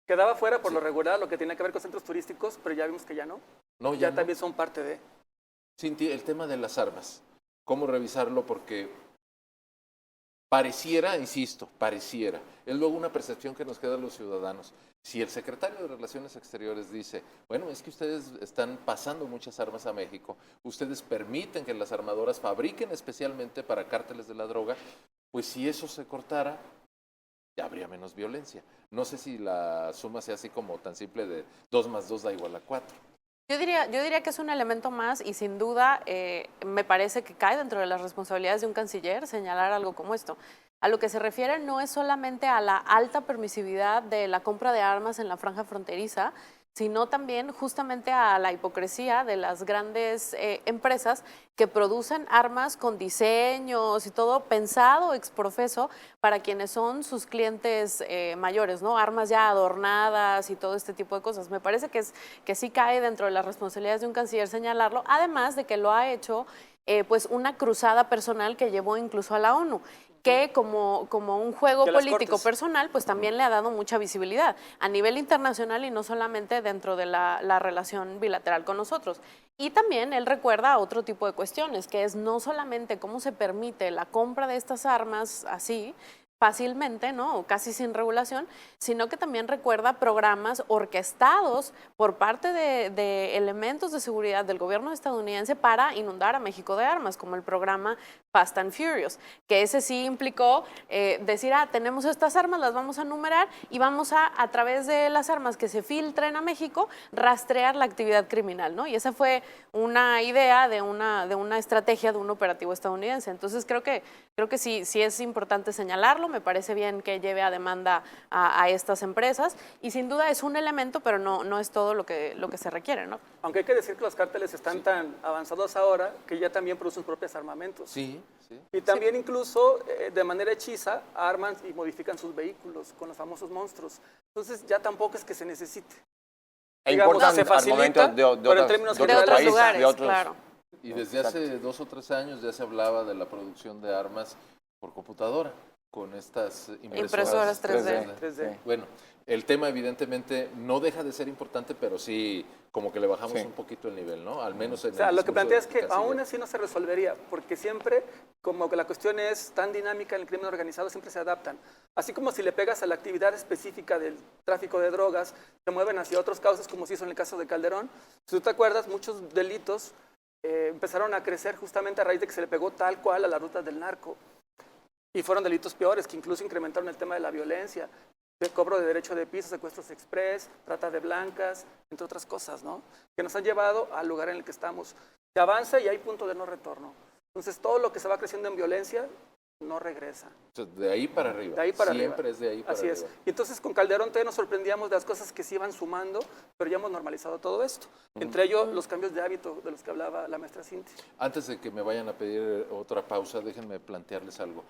Quedaba fuera por lo regular lo que tenía que ver con centros turísticos, pero ya vimos que ya no. No, Ya no. también son parte de... Cinti, el tema de las armas, ¿cómo revisarlo? Porque pareciera, insisto, pareciera, es luego una percepción que nos queda a los ciudadanos. Si el secretario de Relaciones Exteriores dice, bueno, es que ustedes están pasando muchas armas a México, ustedes permiten que las armadoras fabriquen especialmente para cárteles de la droga, pues si eso se cortara, ya habría menos violencia. No sé si la suma sea así como tan simple de 2 más 2 da igual a 4. Yo diría que es un elemento más y sin duda me parece que cae dentro de las responsabilidades de un canciller señalar algo como esto. A lo que se refiere no es solamente a la alta permisividad de la compra de armas en la franja fronteriza, sino también justamente a la hipocresía de las grandes empresas que producen armas con diseños y todo pensado ex profeso para quienes son sus clientes mayores, ¿no? Armas ya adornadas y todo este tipo de cosas. Me parece que sí cae dentro de las responsabilidades de un canciller señalarlo, además de que lo ha hecho pues una cruzada personal que llevó incluso a la ONU, que como un juego De las político Cortes. personal, pues también le ha dado mucha visibilidad a nivel internacional y no solamente dentro de la relación bilateral con nosotros. Y también él recuerda otro tipo de cuestiones, que es no solamente cómo se permite la compra de estas armas así, fácilmente, ¿no? O casi sin regulación, sino que también recuerda programas orquestados por parte de elementos de seguridad del gobierno estadounidense para inundar a México de armas, como el programa Fast and Furious, que ese sí implicó decir, tenemos estas armas, las vamos a numerar y vamos a través de las armas que se filtren a México, rastrear la actividad criminal, ¿no? Y esa fue una idea de una estrategia de un operativo estadounidense. Entonces creo que sí es importante señalarlo, me parece bien que lleve a demanda a estas empresas y sin duda es un elemento, pero no es todo lo que se requiere, ¿no? Aunque hay que decir que los cárteles están tan avanzados ahora que ya también producen sus propios armamentos. Sí, sí. Y también incluso de manera hechiza arman y modifican sus vehículos con los famosos monstruos. Entonces ya tampoco es que se necesite. E Digamos, importan se facilita, armamento de pero en otras- términos de De generales, otros países, lugares, de otros- claro. Y desde hace 2 o 3 años ya se hablaba de la producción de armas por computadora, con estas Impresoras 3D. 3D. Sí. Bueno, el tema evidentemente no deja de ser importante, pero sí como que le bajamos Sí. un poquito el nivel, ¿no? Al menos en O sea, el lo que discurso plantea es del que canciller. aún así no se resolvería, porque siempre, como que la cuestión es tan dinámica en el crimen organizado, siempre se adaptan. Así como si le pegas a la actividad específica del tráfico de drogas, se mueven hacia otros causas, como se hizo en el caso de Calderón. Si tú te acuerdas, muchos delitos empezaron a crecer justamente a raíz de que se le pegó tal cual a la ruta del narco. Y fueron delitos peores, que incluso incrementaron el tema de la violencia, de cobro de derecho de piso, secuestros express, trata de blancas, entre otras cosas, ¿no? Que nos han llevado al lugar en el que estamos. Se avanza y hay punto de no retorno. Entonces, todo lo que se va creciendo en violencia no regresa. O sea, de ahí para arriba. De ahí para Siempre arriba. es de ahí para Así arriba. es. Y entonces con Calderón todavía nos sorprendíamos de las cosas que se iban sumando, pero ya hemos normalizado todo esto. Entre ellos, los cambios de hábito de los que hablaba la maestra Cintia. Antes de que me vayan a pedir otra pausa, déjenme plantearles algo,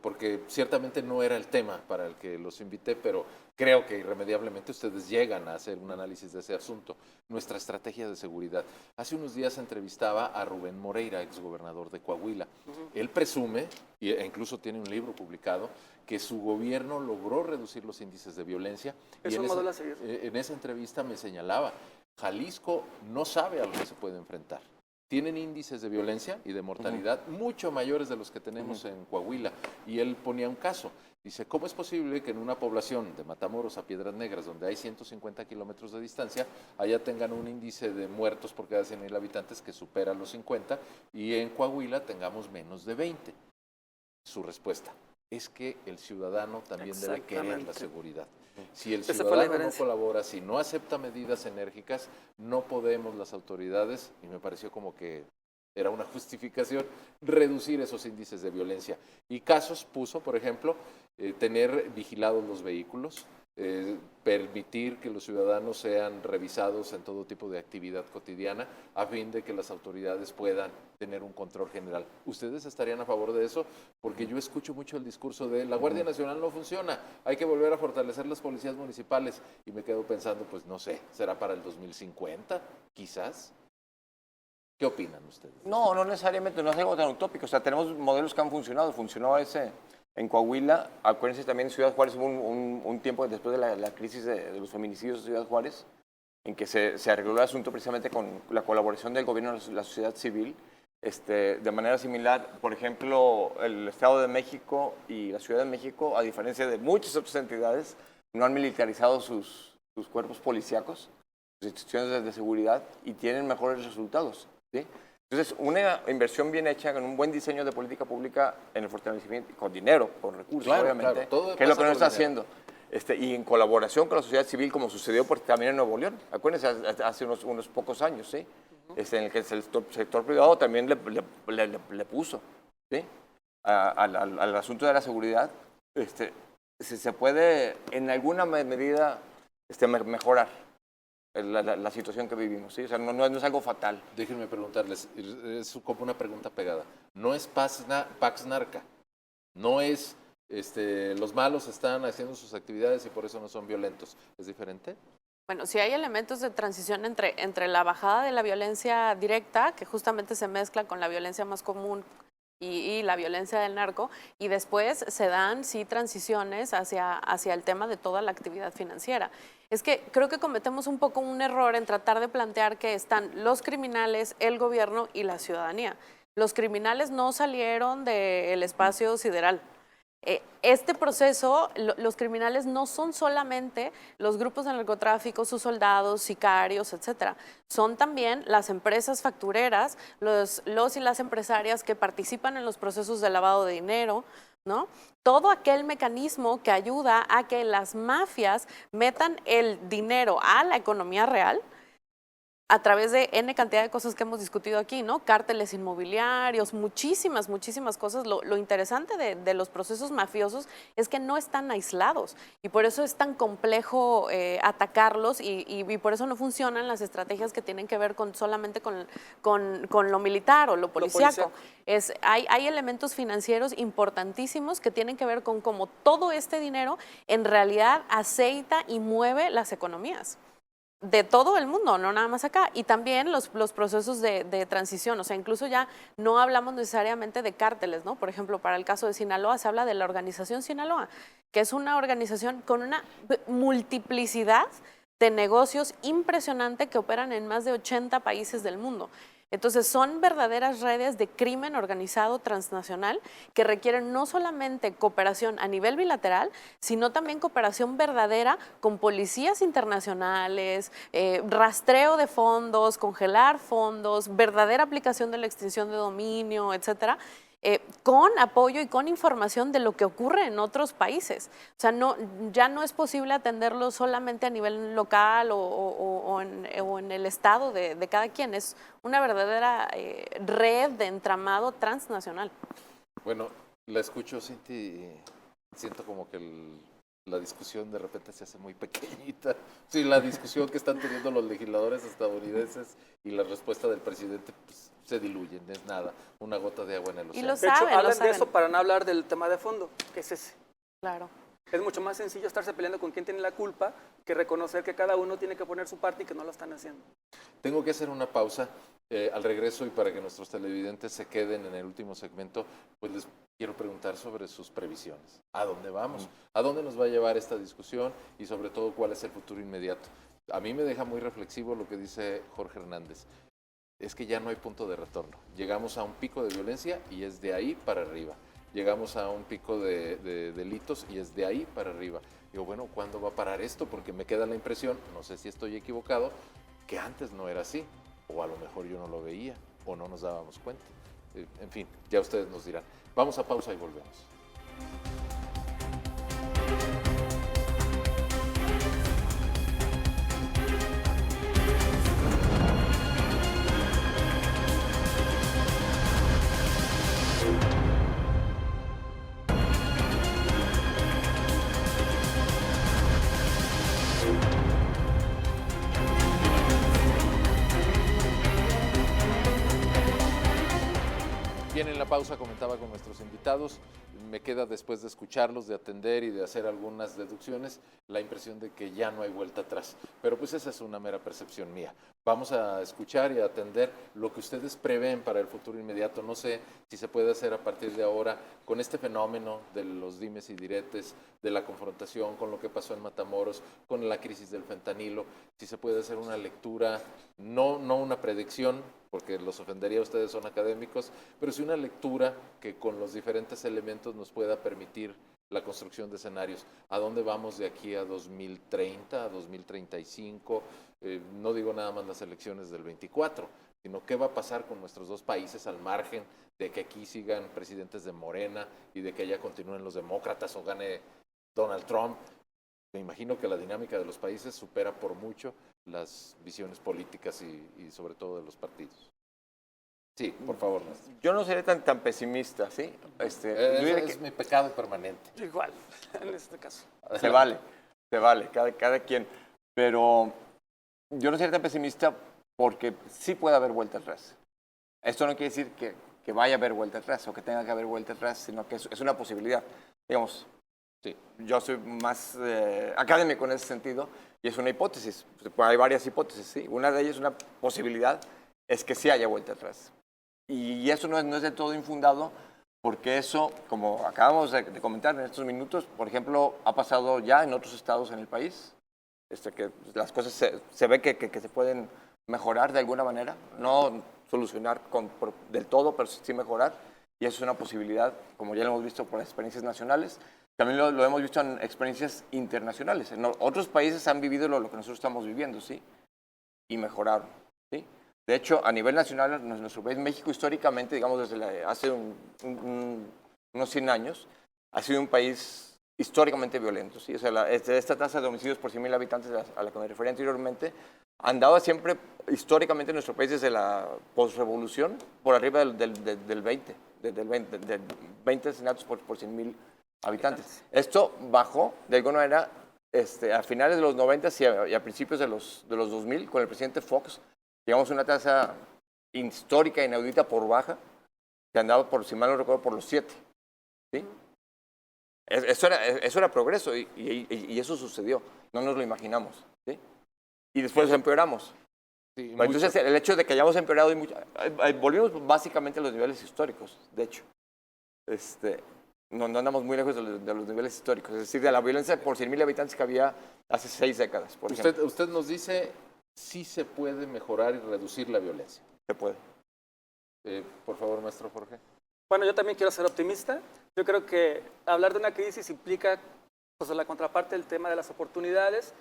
porque ciertamente no era el tema para el que los invité, pero creo que irremediablemente ustedes llegan a hacer un análisis de ese asunto. Nuestra estrategia de seguridad. Hace unos días entrevistaba a Rubén Moreira, exgobernador de Coahuila. Él presume, e incluso tiene un libro publicado, que su gobierno logró reducir los índices de violencia. Es y un modelo a seguir. en esa entrevista me señalaba, Jalisco no sabe a lo que se puede enfrentar. Tienen índices de violencia y de mortalidad mucho mayores de los que tenemos en Coahuila. Y él ponía un caso. Dice, ¿cómo es posible que en una población de Matamoros a Piedras Negras, donde hay 150 kilómetros de distancia, allá tengan un índice de muertos por cada 100,000 habitantes que supera los 50 y en Coahuila tengamos menos de 20? Su respuesta es que el ciudadano también debe querer la Exactamente. seguridad. Si el Esa fue la ciudadano no diferencia. colabora, si no acepta medidas enérgicas, no podemos las autoridades, y me pareció como que era una justificación, reducir esos índices de violencia. Y casos puso, por ejemplo, tener vigilados los vehículos, permitir que los ciudadanos sean revisados en todo tipo de actividad cotidiana a fin de que las autoridades puedan tener un control general. ¿Ustedes estarían a favor de eso? Porque yo escucho mucho el discurso de la Guardia Nacional no funciona, hay que volver a fortalecer las policías municipales, y me quedo pensando, pues no sé, ¿será para el 2050? Quizás. ¿Qué opinan ustedes? No, no necesariamente, no es algo tan utópico. O sea, tenemos modelos que han funcionado. Funcionó ese en Coahuila. Acuérdense también en Ciudad Juárez, hubo un tiempo después de la crisis de los feminicidios de Ciudad Juárez, en que se arregló el asunto precisamente con la colaboración del gobierno y la sociedad civil. De manera similar, por ejemplo, el Estado de México y la Ciudad de México, a diferencia de muchas otras entidades, no han militarizado sus cuerpos policíacos, sus instituciones de seguridad, y tienen mejores resultados, ¿sí? Entonces, una inversión bien hecha, con un buen diseño de política pública en el fortalecimiento, con dinero, con recursos, Claro, obviamente, claro, todo que es lo que pasa no está por dinero. haciendo. Y en colaboración con la sociedad civil, como sucedió también en Nuevo León. Acuérdense, hace unos pocos años, ¿sí? En el que el sector privado también le puso, ¿sí? Al asunto de la seguridad. Se puede, en alguna medida, mejorar la situación que vivimos, ¿sí? O sea, no es algo fatal. Déjenme preguntarles, es como una pregunta pegada. No es Pax Narca, no es los malos están haciendo sus actividades y por eso no son violentos. ¿Es diferente? Bueno, sí hay elementos de transición entre la bajada de la violencia directa, que justamente se mezcla con la violencia más común y la violencia del narco, y después se dan, sí, transiciones hacia el tema de toda la actividad financiera. Es que creo que cometemos un poco un error en tratar de plantear que están los criminales, el gobierno y la ciudadanía. Los criminales no salieron del espacio sideral. Este proceso, los criminales no son solamente los grupos de narcotráfico, sus soldados, sicarios, etcétera. Son también las empresas factureras, los y las empresarias que participan en los procesos de lavado de dinero, ¿no? Todo aquel mecanismo que ayuda a que las mafias metan el dinero a la economía real a través de N cantidad de cosas que hemos discutido aquí, ¿no? Cárteles inmobiliarios, muchísimas cosas. Lo interesante de los procesos mafiosos es que no están aislados y por eso es tan complejo atacarlos y por eso no funcionan las estrategias que tienen que ver solamente con lo militar o lo policíaco. Hay elementos financieros importantísimos que tienen que ver con cómo todo este dinero en realidad aceita y mueve las economías de todo el mundo, no nada más acá, y también los procesos de transición, o sea, incluso ya no hablamos necesariamente de cárteles, ¿no? Por ejemplo, para el caso de Sinaloa se habla de la Organización Sinaloa, que es una organización con una multiplicidad de negocios impresionante que operan en más de 80 países del mundo. Entonces son verdaderas redes de crimen organizado transnacional que requieren no solamente cooperación a nivel bilateral, sino también cooperación verdadera con policías internacionales, rastreo de fondos, congelar fondos, verdadera aplicación de la extinción de dominio, etcétera. Con apoyo y con información de lo que ocurre en otros países. O sea, ya no es posible atenderlo solamente a nivel local o en el estado de cada quien. Es una verdadera red de entramado transnacional. Bueno, la escucho, Cinti, y siento como que la discusión de repente se hace muy pequeñita. Sí, la discusión que están teniendo los legisladores estadounidenses y la respuesta del presidente pues, se diluyen, es nada, una gota de agua en el océano. Y lo De hecho, saben, hablan de eso para no hablar del tema de fondo, que es ese. Claro. Es mucho más sencillo estarse peleando con quién tiene la culpa que reconocer que cada uno tiene que poner su parte y que no lo están haciendo. Tengo que hacer una pausa al regreso y para que nuestros televidentes se queden en el último segmento, pues les quiero preguntar sobre sus previsiones. ¿A dónde vamos? ¿A dónde nos va a llevar esta discusión? Y sobre todo, ¿cuál es el futuro inmediato? A mí me deja muy reflexivo lo que dice Jorge Hernández. Es que ya no hay punto de retorno. Llegamos a un pico de violencia y es de ahí para arriba. Llegamos a un pico de delitos y es de ahí para arriba. Digo, bueno, ¿cuándo va a parar esto? Porque me queda la impresión, no sé si estoy equivocado, que antes no era así. O a lo mejor yo no lo veía o no nos dábamos cuenta. En fin, ya ustedes nos dirán. Vamos a pausa y volvemos. Bien, en la pausa comentaba con nuestros invitados, me queda después de escucharlos, de atender y de hacer algunas deducciones, la impresión de que ya no hay vuelta atrás. Pero pues esa es una mera percepción mía. Vamos a escuchar y a atender lo que ustedes prevén para el futuro inmediato. No sé si se puede hacer a partir de ahora con este fenómeno de los dimes y diretes, de la confrontación, con lo que pasó en Matamoros, con la crisis del fentanilo, si se puede hacer una lectura, no una predicción, porque los ofendería a ustedes, son académicos, pero sí una lectura que con los diferentes elementos nos pueda permitir la construcción de escenarios. ¿A dónde vamos de aquí a 2030, a 2035? No digo nada más las elecciones del 24, sino qué va a pasar con nuestros dos países al margen de que aquí sigan presidentes de Morena y de que allá continúen los demócratas o gane Donald Trump. Me imagino que la dinámica de los países supera por mucho las visiones políticas y sobre todo de los partidos. Sí, por favor, maestro. Yo no seré tan pesimista, ¿sí? Es mi pecado permanente. Igual, en este caso. Se vale, cada quien. Pero yo no seré tan pesimista porque sí puede haber vuelta atrás. Esto no quiere decir que vaya a haber vuelta atrás o que tenga que haber vuelta atrás, sino que es una posibilidad. Digamos, sí, yo soy más académico en ese sentido y es una hipótesis. Hay varias hipótesis, ¿sí? Una de ellas, una posibilidad, es que sí haya vuelta atrás. Y eso no es del todo infundado, porque eso, como acabamos de comentar en estos minutos, por ejemplo, ha pasado ya en otros estados en el país, que las cosas se ve que se pueden mejorar de alguna manera, no solucionar del todo, pero sí mejorar, y eso es una posibilidad, como ya lo hemos visto por las experiencias nacionales, también lo hemos visto en experiencias internacionales. En otros países han vivido lo que nosotros estamos viviendo, ¿sí? Y mejoraron, ¿sí? De hecho, a nivel nacional, nuestro país, México, históricamente, digamos, desde hace unos 100 años, ha sido un país históricamente violento, ¿sí? O sea, esta tasa de homicidios por 100.000 habitantes a la que me refería anteriormente, andaba siempre, históricamente, en nuestro país, desde la posrevolución, por arriba del 20 asesinatos por 100.000 habitantes. Esto bajó, de alguna manera, a finales de los 90 y a principios de los 2000, con el presidente Fox, llegamos a una tasa histórica, inaudita, por baja, que andaba, si mal no recuerdo, por los 7. ¿Sí? Eso era progreso y eso sucedió. No nos lo imaginamos. ¿Sí? Y después empeoramos. Sí, entonces, el hecho de que hayamos empeorado, volvimos básicamente a los niveles históricos, de hecho. No andamos muy lejos de los niveles históricos, es decir, de la violencia por 100.000 habitantes que había hace 6 décadas, por ejemplo. Usted nos dice, sí se puede mejorar y reducir la violencia. Se puede. Por favor, maestro Jorge. Bueno, yo también quiero ser optimista. Yo creo que hablar de una crisis implica, pues, la contraparte del tema de las oportunidades.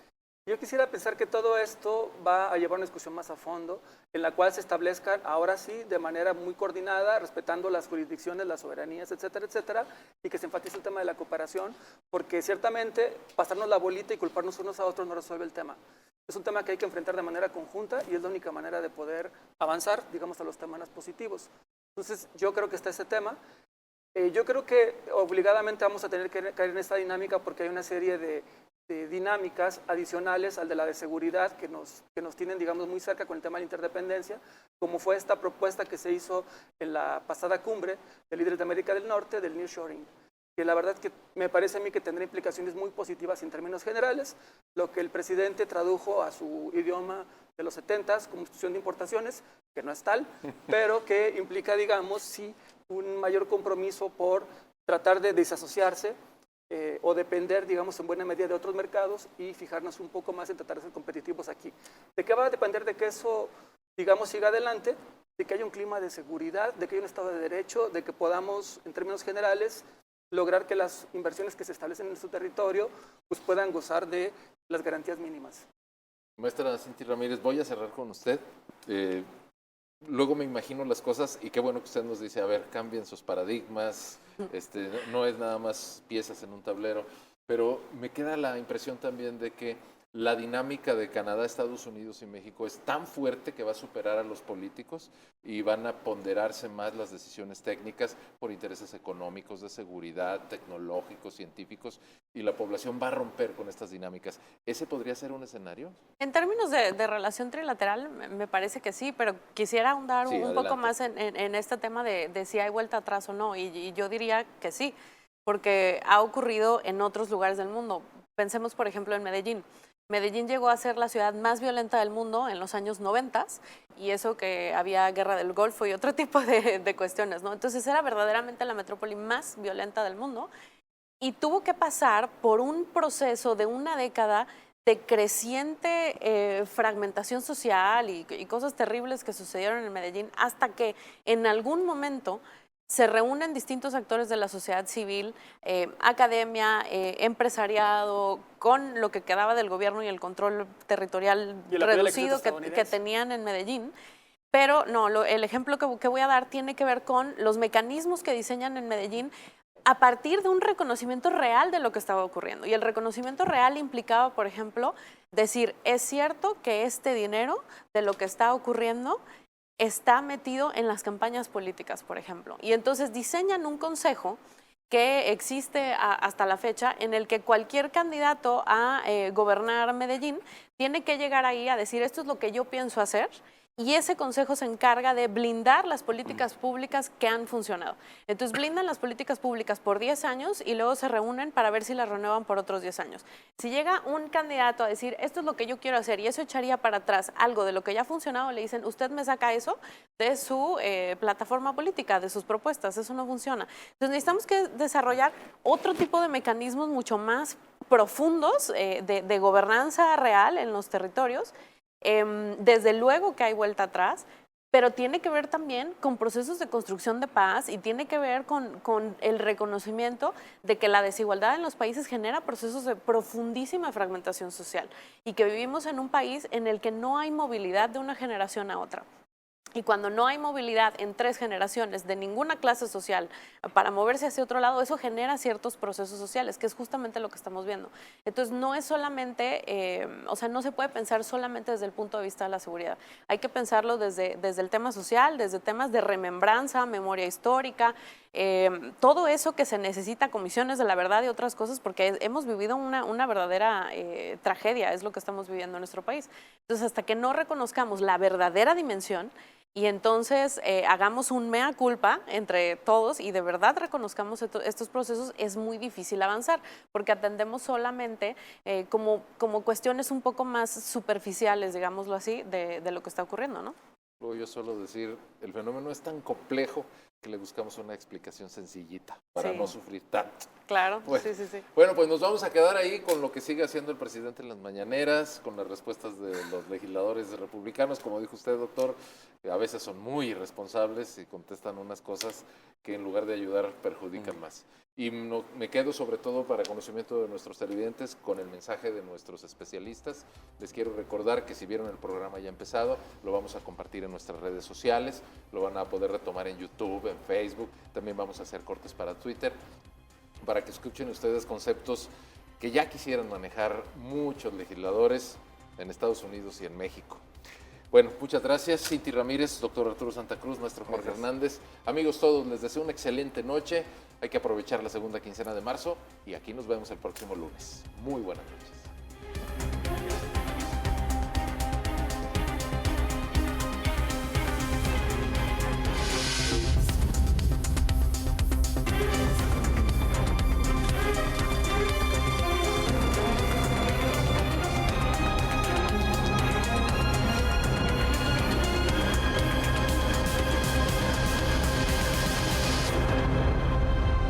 Yo quisiera pensar que todo esto va a llevar una discusión más a fondo, en la cual se establezcan, ahora sí, de manera muy coordinada, respetando las jurisdicciones, las soberanías, etcétera, etcétera, y que se enfatice el tema de la cooperación, porque ciertamente pasarnos la bolita y culparnos unos a otros no resuelve el tema. Es un tema que hay que enfrentar de manera conjunta y es la única manera de poder avanzar, digamos, a los temas positivos. Entonces, yo creo que está ese tema. Yo creo que obligadamente vamos a tener que caer en esta dinámica porque hay una serie de dinámicas adicionales al de la de seguridad que nos tienen, digamos, muy cerca con el tema de la interdependencia, como fue esta propuesta que se hizo en la pasada cumbre de líderes de América del Norte del nearshoring, que la verdad que me parece a mí que tendrá implicaciones muy positivas en términos generales, lo que el presidente tradujo a su idioma de los 70s como institución de importaciones, que no es tal, pero que implica, digamos, sí, un mayor compromiso por tratar de desasociarse o depender, digamos, en buena medida de otros mercados y fijarnos un poco más en tratar de ser competitivos aquí. ¿De qué va a depender de que eso, digamos, siga adelante? De que haya un clima de seguridad, de que haya un Estado de Derecho, de que podamos, en términos generales, lograr que las inversiones que se establecen en su territorio pues puedan gozar de las garantías mínimas. Maestra Cinti Ramírez, voy a cerrar con usted. Luego me imagino las cosas y qué bueno que usted nos dice, a ver, cambien sus paradigmas, no es nada más piezas en un tablero, pero me queda la impresión también de que la dinámica de Canadá, Estados Unidos y México es tan fuerte que va a superar a los políticos y van a ponderarse más las decisiones técnicas por intereses económicos, de seguridad, tecnológicos, científicos, y la población va a romper con estas dinámicas. ¿Ese podría ser un escenario? En términos de relación trilateral, me parece que sí, pero quisiera ahondar Sí, un poco adelante. más en este tema de si hay vuelta atrás o no, y yo diría que sí, porque ha ocurrido en otros lugares del mundo. Pensemos, por ejemplo, en Medellín. Medellín llegó a ser la ciudad más violenta del mundo en los años 90, y eso que había guerra del Golfo y otro tipo de cuestiones, ¿no? Entonces era verdaderamente la metrópoli más violenta del mundo y tuvo que pasar por un proceso de una década de creciente fragmentación social y cosas terribles que sucedieron en Medellín hasta que en algún momento se reúnen distintos actores de la sociedad civil, academia, empresariado, con lo que quedaba del gobierno y el control territorial Y el apoyo al reducido ejército que estadounidense. tenían en Medellín. Pero no, el ejemplo que voy a dar tiene que ver con los mecanismos que diseñan en Medellín a partir de un reconocimiento real de lo que estaba ocurriendo. Y el reconocimiento real implicaba, por ejemplo, decir, es cierto que este dinero de lo que está ocurriendo está metido en las campañas políticas, por ejemplo. Y entonces diseñan un consejo que existe hasta la fecha en el que cualquier candidato a gobernar Medellín tiene que llegar ahí a decir esto es lo que yo pienso hacer, y ese consejo se encarga de blindar las políticas públicas que han funcionado. Entonces blindan las políticas públicas por 10 años y luego se reúnen para ver si las renuevan por otros 10 años. Si llega un candidato a decir esto es lo que yo quiero hacer y eso echaría para atrás algo de lo que ya ha funcionado, le dicen usted me saca eso de su plataforma política, de sus propuestas, eso no funciona. Entonces necesitamos que desarrollar otro tipo de mecanismos mucho más profundos de gobernanza real en los territorios. Desde luego que hay vuelta atrás, pero tiene que ver también con procesos de construcción de paz y tiene que ver con el reconocimiento de que la desigualdad en los países genera procesos de profundísima fragmentación social y que vivimos en un país en el que no hay movilidad de una generación a otra. Y cuando no hay movilidad en 3 generaciones de ninguna clase social para moverse hacia otro lado, eso genera ciertos procesos sociales, que es justamente lo que estamos viendo. Entonces, no es solamente, o sea, no se puede pensar solamente desde el punto de vista de la seguridad. Hay que pensarlo desde el tema social, desde temas de remembranza, memoria histórica, todo eso que se necesita, comisiones de la verdad y otras cosas, porque hemos vivido una verdadera tragedia, es lo que estamos viviendo en nuestro país. Entonces, hasta que no reconozcamos la verdadera dimensión, y entonces hagamos un mea culpa entre todos y de verdad reconozcamos estos procesos, es muy difícil avanzar, porque atendemos solamente como cuestiones un poco más superficiales, digámoslo así, de lo que está ocurriendo, ¿no? Luego yo suelo decir, el fenómeno es tan complejo que le buscamos una explicación sencillita para Sí. no sufrir tanto. Claro, Bueno, sí. Bueno, pues nos vamos a quedar ahí con lo que sigue haciendo el presidente en las mañaneras, con las respuestas de los legisladores republicanos. Como dijo usted, doctor, a veces son muy irresponsables y contestan unas cosas que en lugar de ayudar perjudican más. Y me quedo sobre todo para conocimiento de nuestros televidentes con el mensaje de nuestros especialistas. Les quiero recordar que si vieron el programa ya empezado, lo vamos a compartir en nuestras redes sociales, lo van a poder retomar en YouTube, en Facebook, también vamos a hacer cortes para Twitter, para que escuchen ustedes conceptos que ya quisieran manejar muchos legisladores en Estados Unidos y en México. Bueno, muchas gracias, Cinti Ramírez, doctor Arturo Santa Cruz, maestro Jorge Hernández. Amigos todos, les deseo una excelente noche. Hay que aprovechar la segunda quincena de marzo y aquí nos vemos el próximo lunes. Muy buenas noches.